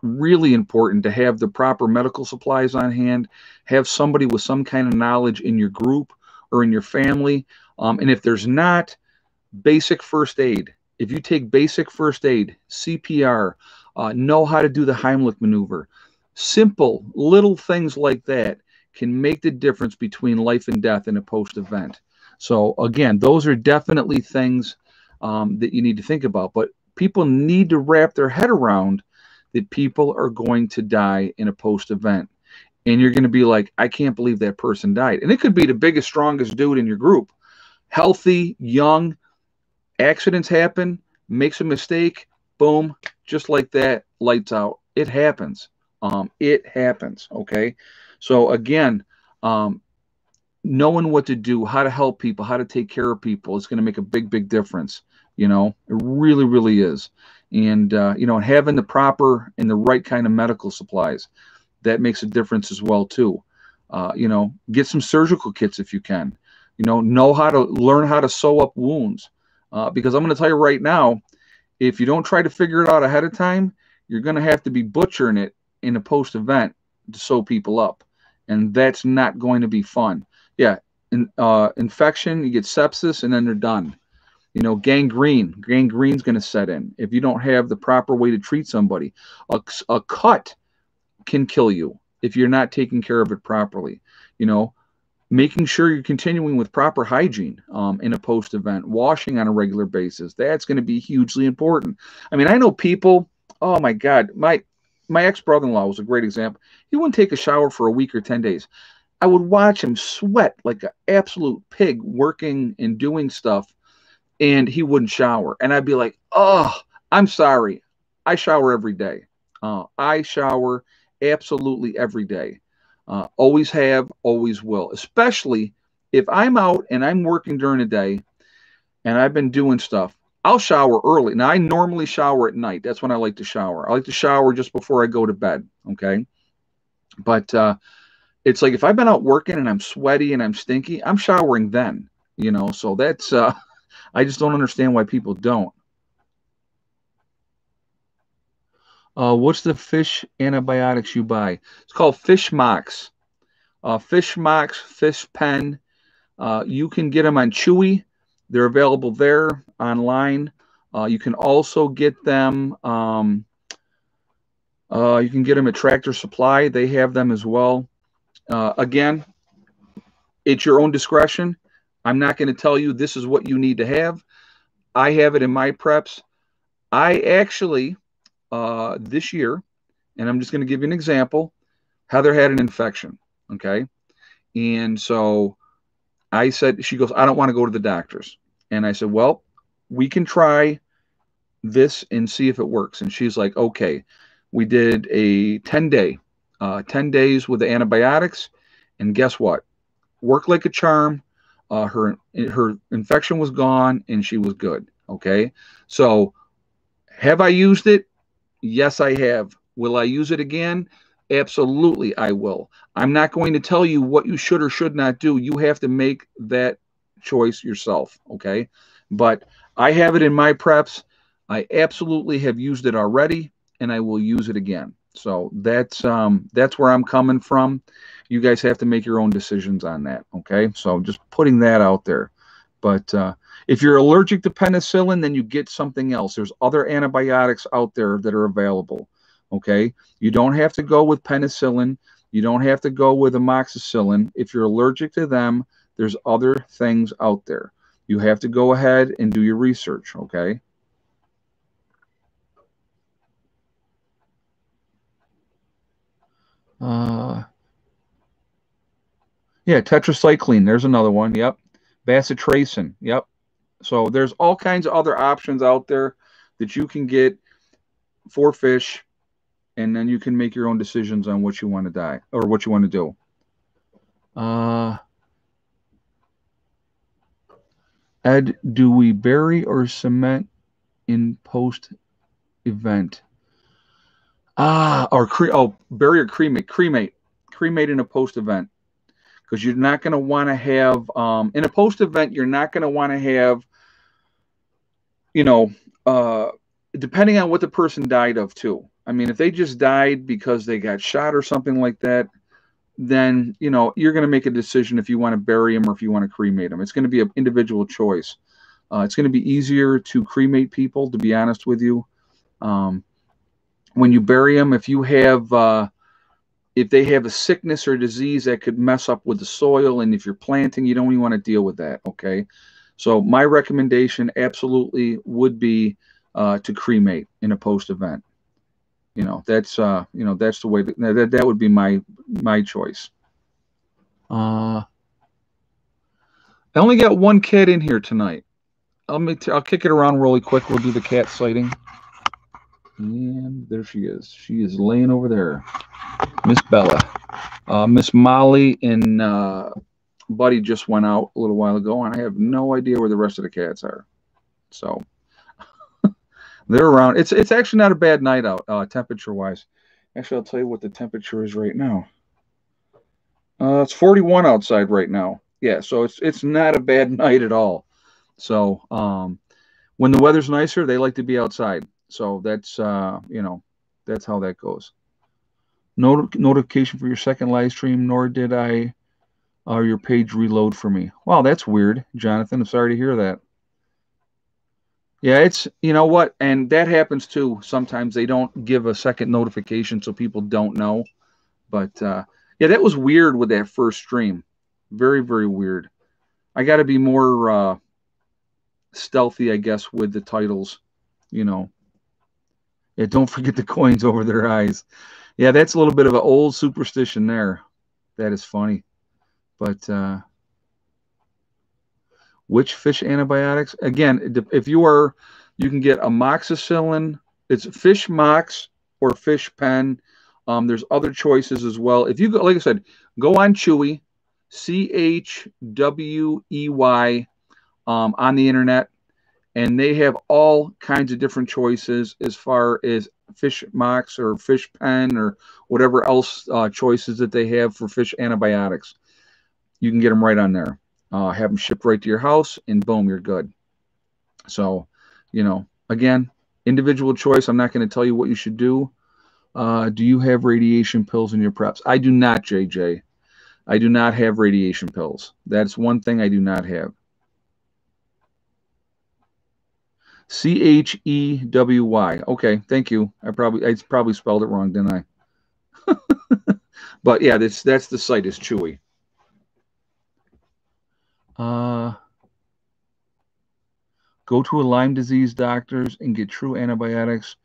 Really important to have the proper medical supplies on hand, have somebody with some kind of knowledge in your group or in your family. And if there's not, basic first aid. If you take basic first aid, CPR, know how to do the Heimlich maneuver, simple little things like that can make the difference between life and death in a post-event. So again, those are definitely things that you need to think about. But people need to wrap their head around that people are going to die in a post-event. And you're going to be like, I can't believe that person died. And it could be the biggest, strongest dude in your group. Healthy, young, accidents happen, makes a mistake, boom, just like that, lights out. It happens. It happens, okay? So again, knowing what to do, how to help people, how to take care of people is going to make a big, big difference. It really, really is. And, having the proper and the right kind of medical supplies, that makes a difference as well, too. Get some surgical kits if you can. Know how to learn how to sew up wounds. Because I'm going to tell you right now, if you don't try to figure it out ahead of time, you're going to have to be butchering it in a post-event to sew people up. And that's not going to be fun. Yeah, infection, you get sepsis, and then they're done. Gangrene's going to set in if you don't have the proper way to treat somebody. A cut can kill you if you're not taking care of it properly. Making sure you're continuing with proper hygiene in a post-event, washing on a regular basis. That's going to be hugely important. I mean, I know people, oh my God, my ex-brother-in-law was a great example. He wouldn't take a shower for a week or 10 days. I would watch him sweat like an absolute pig working and doing stuff, and he wouldn't shower. And I'd be like, oh, I'm sorry. I shower every day. I shower absolutely every day. Always have, always will, especially if I'm out and I'm working during the day and I've been doing stuff. I'll shower early. Now, I normally shower at night. That's when I like to shower. I like to shower just before I go to bed, okay? But it's like if I've been out working and I'm sweaty and I'm stinky, I'm showering then, So that's, I just don't understand why people don't. What's the fish antibiotics you buy? It's called Fish Mox. Fish Mox, Fish Pen. You can get them on Chewy. They're available there online. You can also get them. You can get them at Tractor Supply. They have them as well. Again, it's your own discretion. I'm not going to tell you this is what you need to have. I have it in my preps. I actually, this year, and I'm just going to give you an example, Heather had an infection, okay? And so I said, she goes, I don't want to go to the doctors. And I said, well, we can try this and see if it works. And she's like, okay. We did a 10-day, 10 days with the antibiotics. And guess what? Worked like a charm. Her infection was gone and she was good. Okay. So have I used it? Yes, I have. Will I use it again? Absolutely, I will. I'm not going to tell you what you should or should not do. You have to make that choice yourself. Okay. But I have it in my preps. I absolutely have used it already and I will use it again. So that's where I'm coming from. You guys have to make your own decisions on that, okay? So just putting that out there. But if you're allergic to penicillin, then you get something else. There's other antibiotics out there that are available, okay? You don't have to go with penicillin. You don't have to go with amoxicillin. If you're allergic to them, there's other things out there. You have to go ahead and do your research, okay? Yeah, tetracycline. There's another one. Yep. Bacitracin. Yep. So there's all kinds of other options out there that you can get for fish, and then you can make your own decisions on what you want to die or what you want to do. Ed, do we bury or cement in post event? Bury or cremate in a post event, because you're not going to want to have in a post event. You're not going to want to have, you know, uh, depending on what the person died of too. I mean, if they just died because they got shot or something like that, then you're going to make a decision if you want to bury them or if you want to cremate them. It's going to be an individual choice. It's going to be easier to cremate people, to be honest with you. When you bury them, if they have a sickness or disease that could mess up with the soil, and if you're planting, you don't even want to deal with that. Okay, so my recommendation absolutely would be to cremate in a post event. That's that's the way that would be my choice. I only got one cat in here tonight. I'll kick it around really quick. We'll do the cat sighting. And there she is. She is laying over there. Miss Bella. Miss Molly and Buddy just went out a little while ago, and I have no idea where the rest of the cats are. So they're around. It's actually not a bad night out, temperature-wise. Actually, I'll tell you what the temperature is right now. It's 41 outside right now. Yeah, so it's not a bad night at all. So when the weather's nicer, they like to be outside. So that's that's how that goes. Notification for your second live stream, nor did I your page reload for me. Wow, that's weird, Jonathan. I'm sorry to hear that. Yeah, it's, you know what, and that happens too. Sometimes they don't give a second notification, so people don't know. But yeah, that was weird with that first stream. Very, very weird. I got to be more stealthy, I guess, with the titles. Yeah, don't forget the coins over their eyes. Yeah, that's a little bit of an old superstition there. That is funny. But which fish antibiotics? Again, if you can get amoxicillin. It's fish mox or fish pen. There's other choices as well. If you go, like I said, go on Chewy, CHWEY, on the internet, and they have all kinds of different choices as far as fish mox or fish pen or whatever else choices that they have for fish antibiotics. You can get them right on there. Have them shipped right to your house, and boom, you're good. So, again, individual choice. I'm not going to tell you what you should do. Do you have radiation pills in your preps? I do not, JJ. I do not have radiation pills. That's one thing I do not have. CHEWY. Okay, thank you. I probably spelled it wrong, didn't I? But yeah, that's the site is Chewy. Go to a Lyme disease doctors and get true antibiotics.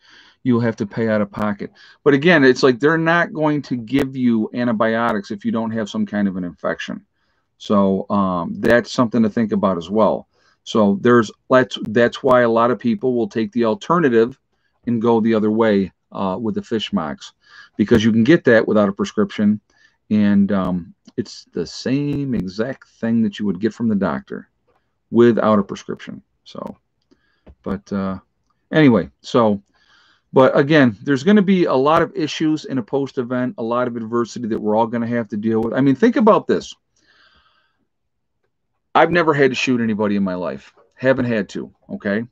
You'll have to pay out of pocket. But again, it's like they're not going to give you antibiotics if you don't have some kind of an infection. So that's something to think about as well. So that's why a lot of people will take the alternative and go the other way with the fish mox, because you can get that without a prescription, and it's the same exact thing that you would get from the doctor without a prescription. So, but anyway, but again, there's going to be a lot of issues in a post event, a lot of adversity that we're all going to have to deal with. I mean, think about this. I've never had to shoot anybody in my life. Haven't had to, okay?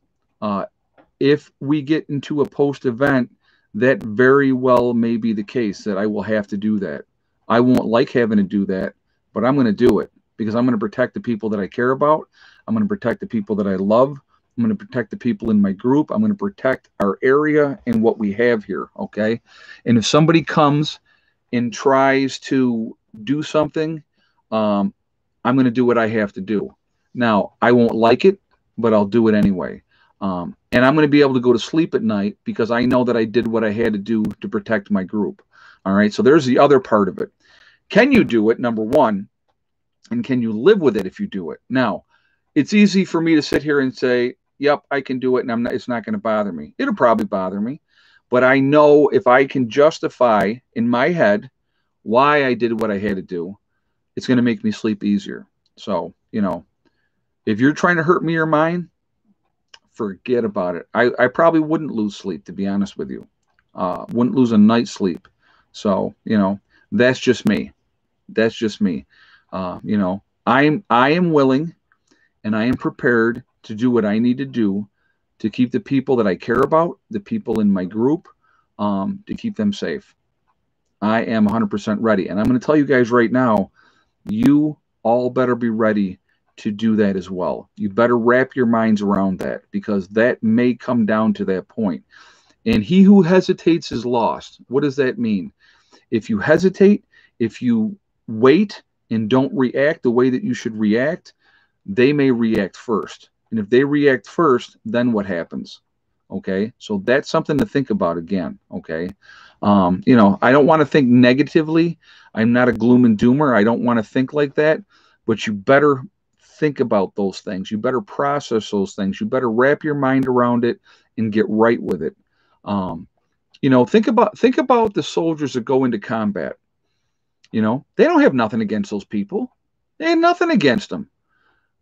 If we get into a post-event, that very well may be the case that I will have to do that. I won't like having to do that, but I'm going to do it because I'm going to protect the people that I care about. I'm going to protect the people that I love. I'm going to protect the people in my group. I'm going to protect our area and what we have here, okay? And if somebody comes and tries to do something, I'm going to do what I have to do. Now, I won't like it, but I'll do it anyway. And I'm going to be able to go to sleep at night because I know that I did what I had to do to protect my group. All right. So there's the other part of it. Can you do it? Number one. And can you live with it if you do it? Now, it's easy for me to sit here and say, yep, I can do it. And it's not going to bother me. It'll probably bother me. But I know if I can justify in my head why I did what I had to do, it's going to make me sleep easier. So, if you're trying to hurt me or mine, forget about it. I probably wouldn't lose sleep, to be honest with you. Wouldn't lose a night's sleep. So, that's just me. That's just me. I am willing and I am prepared to do what I need to do to keep the people that I care about, the people in my group, to keep them safe. I am 100% ready. And I'm going to tell you guys right now, you all better be ready to do that as well. You better wrap your minds around that because that may come down to that point. And he who hesitates is lost. What does that mean? If you hesitate, if you wait and don't react the way that you should react, they may react first. And if they react first, then what happens? Okay, so that's something to think about again. Okay, I don't want to think negatively. I'm not a gloom and doomer. I don't want to think like that. But you better think about those things. You better process those things. You better wrap your mind around it and get right with it. Think about the soldiers that go into combat. They don't have nothing against those people. They have nothing against them.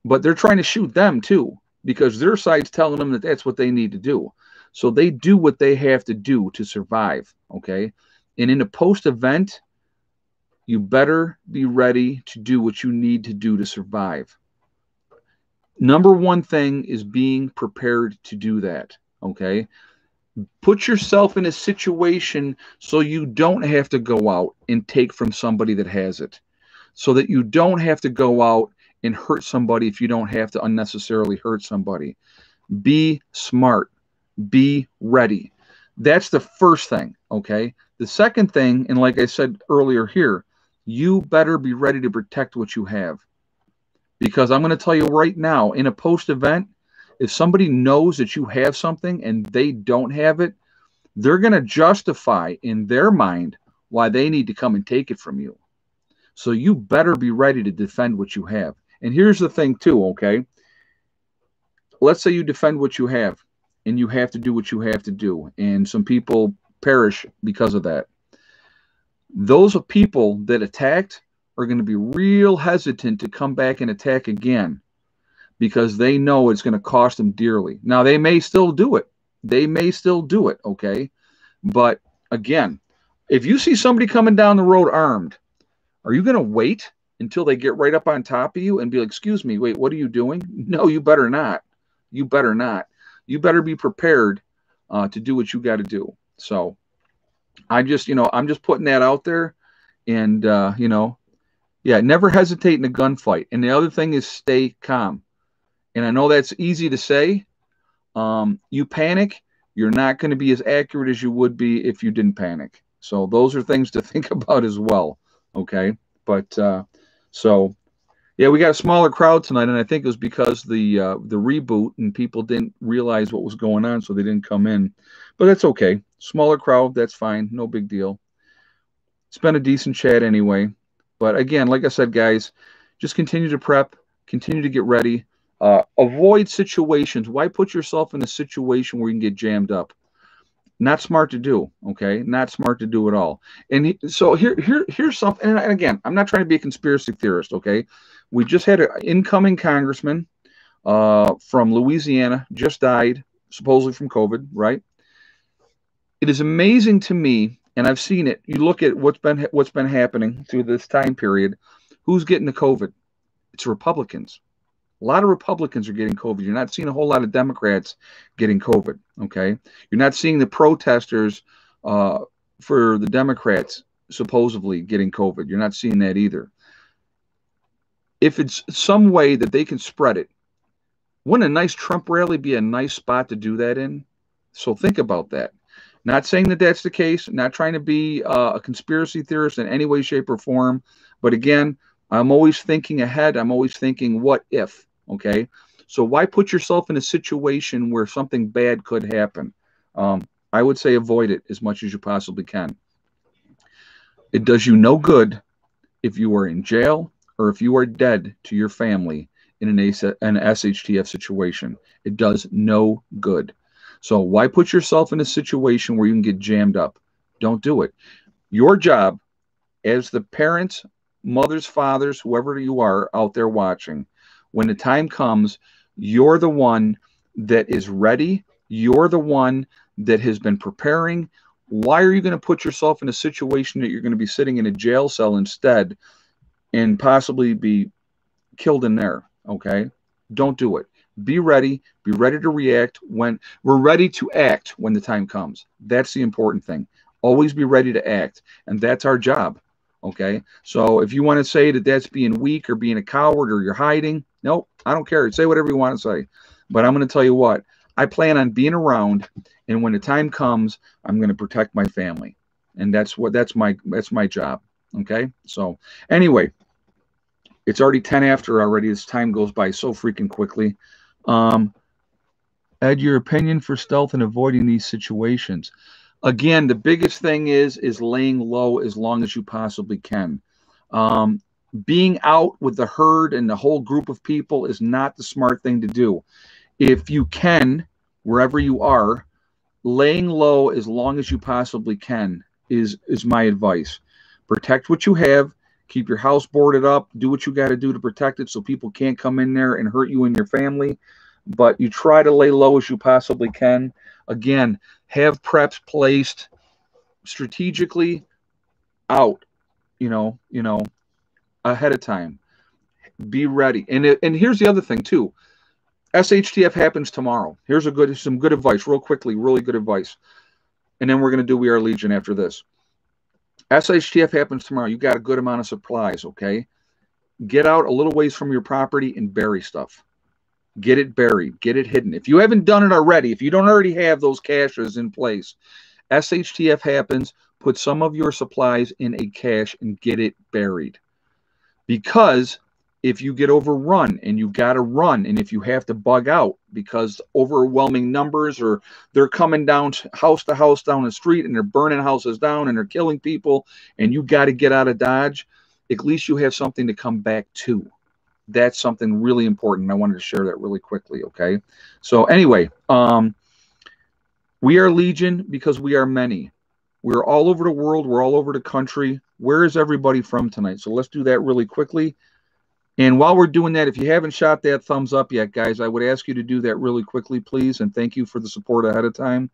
But they're trying to shoot them too because their side's telling them that that's what they need to do. So they do what they have to do to survive, okay? And in a post-event, you better be ready to do what you need to do to survive. Number one thing is being prepared to do that, okay? Put yourself in a situation so you don't have to go out and take from somebody that has it, so that you don't have to go out and hurt somebody if you don't have to unnecessarily hurt somebody. Be smart. Be ready. That's the first thing, okay? The second thing, and like I said earlier here, you better be ready to protect what you have. Because I'm going to tell you right now, in a post-event, if somebody knows that you have something and they don't have it, they're going to justify in their mind why they need to come and take it from you. So you better be ready to defend what you have. And here's the thing too, okay? Let's say you defend what you have and you have to do what you have to do. And some people perish because of that. Those people that attacked are going to be real hesitant to come back and attack again because they know it's going to cost them dearly. Now, they may still do it. They may still do it, okay? But again, if you see somebody coming down the road armed, are you going to wait until they get right up on top of you and be like, excuse me, wait, what are you doing? No, you better not. You better not. You better be prepared to do what you got to do. So I'm just putting that out there. And, never hesitate in a gunfight. And the other thing is stay calm. And I know that's easy to say. You panic, you're not going to be as accurate as you would be if you didn't panic. So those are things to think about as well. Okay. But we got a smaller crowd tonight, and I think it was because the reboot and people didn't realize what was going on, so they didn't come in. But that's okay. Smaller crowd, that's fine. No big deal. It's been a decent chat anyway. But again, like I said, guys, just continue to prep, continue to get ready. Avoid situations. Why put yourself in a situation where you can get jammed up? Not smart to do, okay? Not smart to do at all. And so here's something. And again, I'm not trying to be a conspiracy theorist, okay? We just had an incoming congressman from Louisiana, just died, supposedly from COVID, right? It is amazing to me, and I've seen it. You look at what's been happening through this time period. Who's getting the COVID? It's Republicans. A lot of Republicans are getting COVID. You're not seeing a whole lot of Democrats getting COVID, okay? You're not seeing the protesters for the Democrats supposedly getting COVID. You're not seeing that either. If it's some way that they can spread it, wouldn't a nice Trump rally be a nice spot to do that in? So think about that. Not saying that that's the case, not trying to be a conspiracy theorist in any way, shape, or form. But again, I'm always thinking ahead. I'm always thinking, what if? Okay, so why put yourself in a situation where something bad could happen? I would say avoid it as much as you possibly can. It does you no good if you are in jail or if you are dead to your family in an SHTF situation. It does no good. So why put yourself in a situation where you can get jammed up? Don't do it. Your job as the parents, mothers, fathers, whoever you are out there watching, when the time comes, you're the one that is ready. You're the one that has been preparing. Why are you going to put yourself in a situation that you're going to be sitting in a jail cell instead and possibly be killed in there? Okay? Don't do it. Be ready. Be ready to react when we're ready to act when the time comes. That's the important thing. Always be ready to act. And that's our job. Okay. So if you want to say that that's being weak or being a coward or you're hiding, nope, I don't care. Say whatever you want to say. But I'm going to tell you what, I plan on being around. And when the time comes, I'm going to protect my family. And that's my job. Okay. So anyway, it's already 10 after already. This time goes by so freaking quickly. Ed, your opinion for stealth and avoiding these situations. Again, the biggest thing is laying low as long as you possibly can. Being out with the herd and the whole group of people is not the smart thing to do. If you can, wherever you are, laying low as long as you possibly can is my advice. Protect what you have. Keep your house boarded up. Do what you got to do to protect it so people can't come in there and hurt you and your family. But you try to lay low as you possibly can. Again, have preps placed strategically out, ahead of time. Be ready. And here's the other thing too. SHTF happens tomorrow. Here's some good advice, real quickly, really good advice. And then we're going to do We Are Legion after this. SHTF happens tomorrow. You got a good amount of supplies, okay? Get out a little ways from your property and bury stuff. Get it buried. Get it hidden. If you haven't done it already, if you don't already have those caches in place, SHTF happens, put some of your supplies in a cache and get it buried. Because if you get overrun and you got to run, and if you have to bug out because overwhelming numbers, or they're coming down house to house down the street and they're burning houses down and they're killing people, and you got to get out of Dodge, at least you have something to come back to. That's something really important. I wanted to share that really quickly, okay? So anyway, we are Legion because we are many. We're all over the world. We're all over the country. Where is everybody from tonight? So let's do that really quickly. And while we're doing that, if you haven't shot that thumbs up yet, guys, I would ask you to do that really quickly, please. And thank you for the support ahead of time.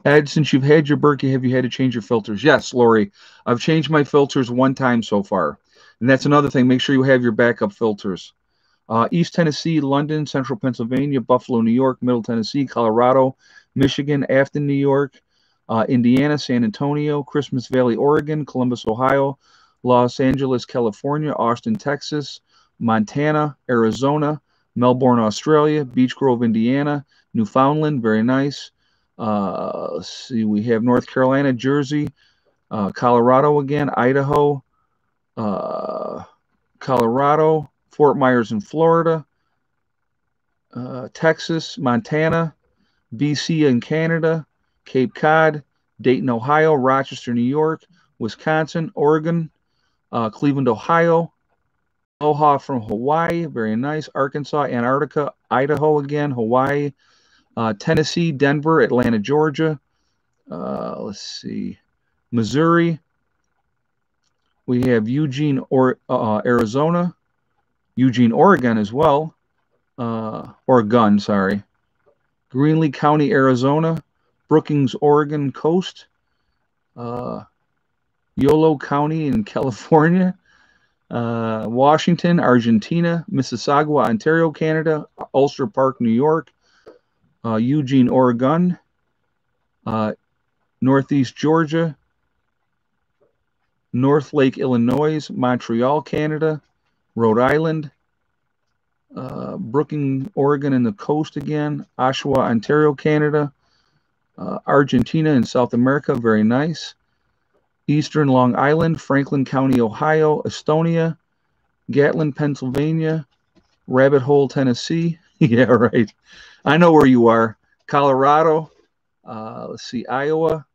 Ed, since you've had your Berkey, have you had to change your filters? Yes, Lori. I've changed my filters one time so far. And that's another thing. Make sure you have your backup filters. East Tennessee, London, Central Pennsylvania, Buffalo, New York, Middle Tennessee, Colorado, Michigan, Afton, New York, Indiana, San Antonio, Christmas Valley, Oregon, Columbus, Ohio, Los Angeles, California, Austin, Texas, Montana, Arizona, Melbourne, Australia, Beech Grove, Indiana, Newfoundland, very nice. Let's see, we have North Carolina, Jersey, Colorado again, Idaho, Colorado, Fort Myers in Florida, Texas, Montana, BC in Canada, Cape Cod, Dayton, Ohio, Rochester, New York, Wisconsin, Oregon, Cleveland, Ohio, Aloha from Hawaii, very nice, Arkansas, Antarctica, Idaho again, Hawaii, Tennessee, Denver, Atlanta, Georgia, let's see, Missouri, we have Eugene, Arizona, Eugene, Oregon as well, Oregon, sorry, Greenlee County, Arizona, Brookings, Oregon coast, Yolo County in California, Washington, Argentina, Mississauga, Ontario, Canada, Ulster Park, New York, Eugene, Oregon, Northeast Georgia, North Lake, Illinois, Montreal, Canada, Rhode Island, Brookings, Oregon, and the coast again, Oshawa, Ontario, Canada, Argentina and South America, very nice. Eastern Long Island, Franklin County, Ohio, Estonia, Gatlin, Pennsylvania. Rabbit Hole, Tennessee. Yeah, right. I know where you are. Colorado. Let's see, Iowa,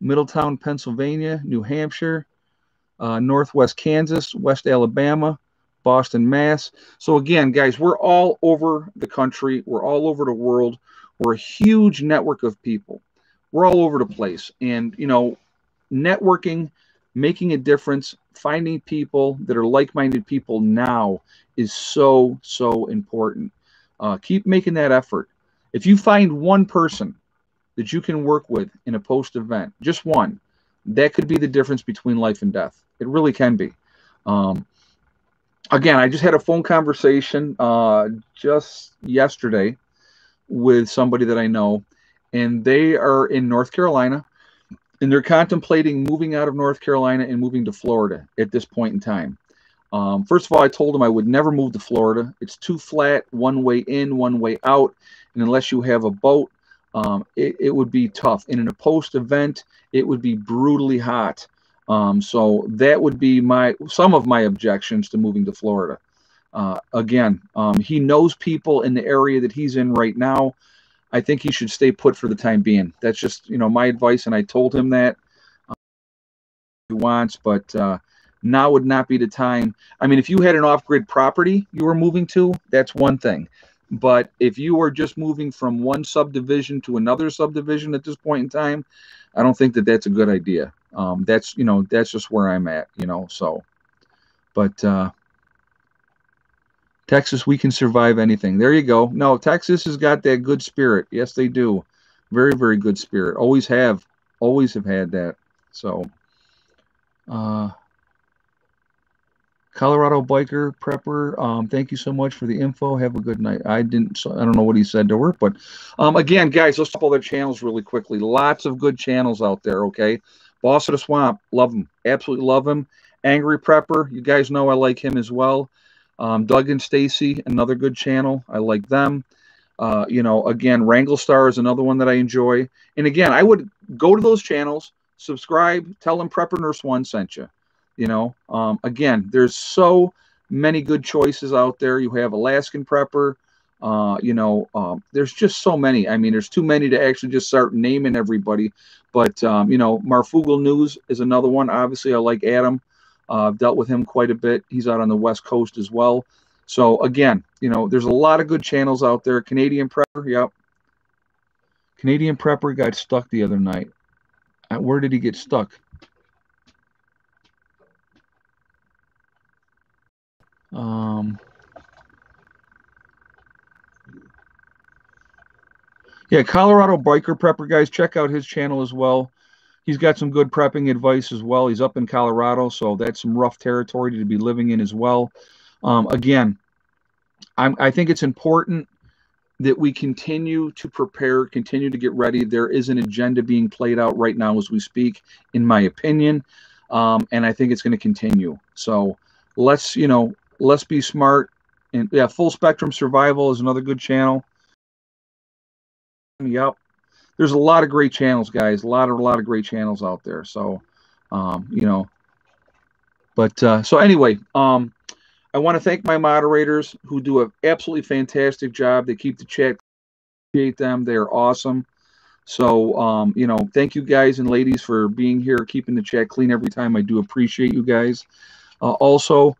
Middletown, Pennsylvania, New Hampshire, Northwest Kansas, West Alabama, Boston, Mass. So again, guys, we're all over the country. We're all over the world. We're a huge network of people. We're all over the place. And, you know, networking, making a difference, finding people that are like-minded people now is so, so important. Keep making that effort. If you find one person that you can work with in a post-event, just one, that could be the difference between life and death. It really can be. Um, Again, I just had a phone conversation just yesterday with somebody that I know, and they are in North Carolina, and they're contemplating moving out of North Carolina and moving to Florida at this point in time. First of all, I told them I would never move to Florida. It's too flat, one way in, one way out, and unless you have a boat, it would be tough. And in a post event, it would be brutally hot. So that would be some of my objections to moving to Florida. Again, he knows people in the area that he's in right now. I think he should stay put for the time being. That's just, my advice, and I told him that he wants, but now would not be the time. I mean, if you had an off-grid property you were moving to, that's one thing. But if you were just moving from one subdivision to another subdivision at this point in time, I don't think that that's a good idea. That's just where I'm at, so. But Texas, we can survive anything. There you go. No, Texas has got that good spirit. Yes, they do. Very, very good spirit. Always have had that. So, Colorado biker prepper, thank you so much for the info. Have a good night. I don't know what he said to her, but again, guys, let's talk about their channels really quickly. Lots of good channels out there. Okay, Boss of the Swamp, love him, absolutely love him. Angry Prepper, you guys know I like him as well. Doug and Stacy, another good channel. I like them. Again, Wrangle Star is another one that I enjoy. And again, I would go to those channels, subscribe, tell them Prepper Nurse One sent you. Again, there's so many good choices out there. You have Alaskan Prepper. There's just so many. I mean, there's too many to actually just start naming everybody. But, Marfugal News is another one. Obviously, I like Adam. I've dealt with him quite a bit. He's out on the West Coast as well. So, again, there's a lot of good channels out there. Canadian Prepper, yep. Canadian Prepper got stuck the other night. Where did he get stuck? Yeah, Colorado Biker Prepper, guys, check out his channel as well. He's got some good prepping advice as well. He's up in Colorado, so that's some rough territory to be living in as well. Again, I think it's important that we continue to prepare, continue to get ready. There is an agenda being played out right now as we speak, in my opinion, and I think it's going to continue. So let's be smart. And yeah, Full Spectrum Survival is another good channel. Yep. There's a lot of great channels, guys. A lot of great channels out there. So, so anyway, I want to thank my moderators who do an absolutely fantastic job. They keep the chat. Appreciate them. They are awesome. So, thank you guys and ladies for being here, keeping the chat clean every time. I do appreciate you guys. Also,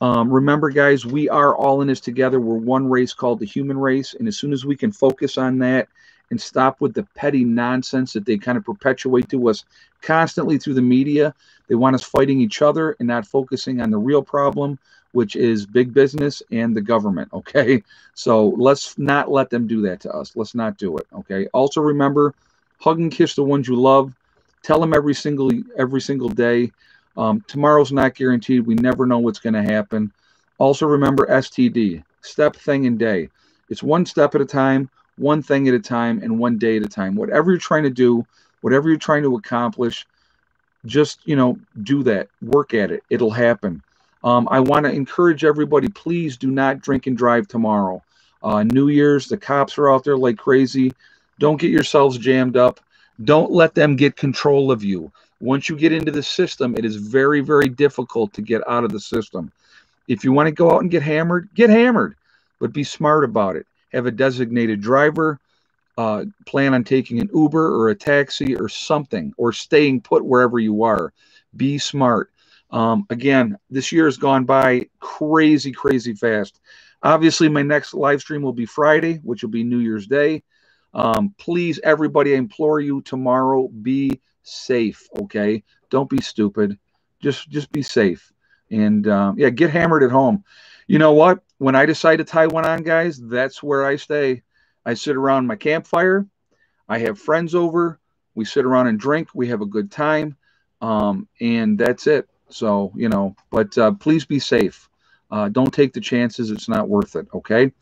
remember, guys, we are all in this together. We're one race called the human race. And as soon as we can focus on that and stop with the petty nonsense that they kind of perpetuate to us constantly through the media, they want us fighting each other and not focusing on the real problem, which is big business and the government. Okay. So let's not let them do that to us. Let's not do it. Okay. Also remember, hug and kiss the ones you love. Tell them every single day. Tomorrow's not guaranteed. We never know what's going to happen. Also remember STD, step, thing, and day. It's one step at a time, one thing at a time, and one day at a time. Whatever you're trying to do, whatever you're trying to accomplish, just, do that. Work at it. It'll happen. I want to encourage everybody, please do not drink and drive tomorrow. New Year's, the cops are out there like crazy. Don't get yourselves jammed up. Don't let them get control of you. Once you get into the system, it is very, very difficult to get out of the system. If you want to go out and get hammered, but be smart about it. Have a designated driver. Plan on taking an Uber or a taxi or something, or staying put wherever you are. Be smart. Again, this year has gone by crazy, crazy fast. Obviously, my next live stream will be Friday, which will be New Year's Day. Please, everybody, I implore you, tomorrow, be safe, okay? Don't be stupid. Just be safe. And yeah, get hammered at home. You know what? When I decide to tie one on, guys, that's where I stay. I sit around my campfire. I have friends over. We sit around and drink. We have a good time. And that's it. So, you know, but please be safe. Don't take the chances. It's not worth it. Okay.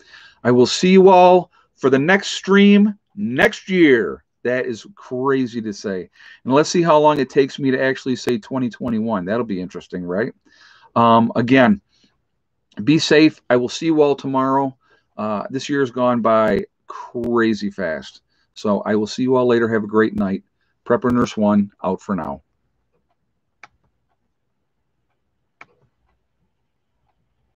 I will see you all for the next stream next year. That is crazy to say. And let's see how long it takes me to actually say 2021. That'll be interesting, right? Again, be safe. I will see you all tomorrow. This year has gone by crazy fast. So I will see you all later. Have a great night. Prepper Nurse 1 out for now.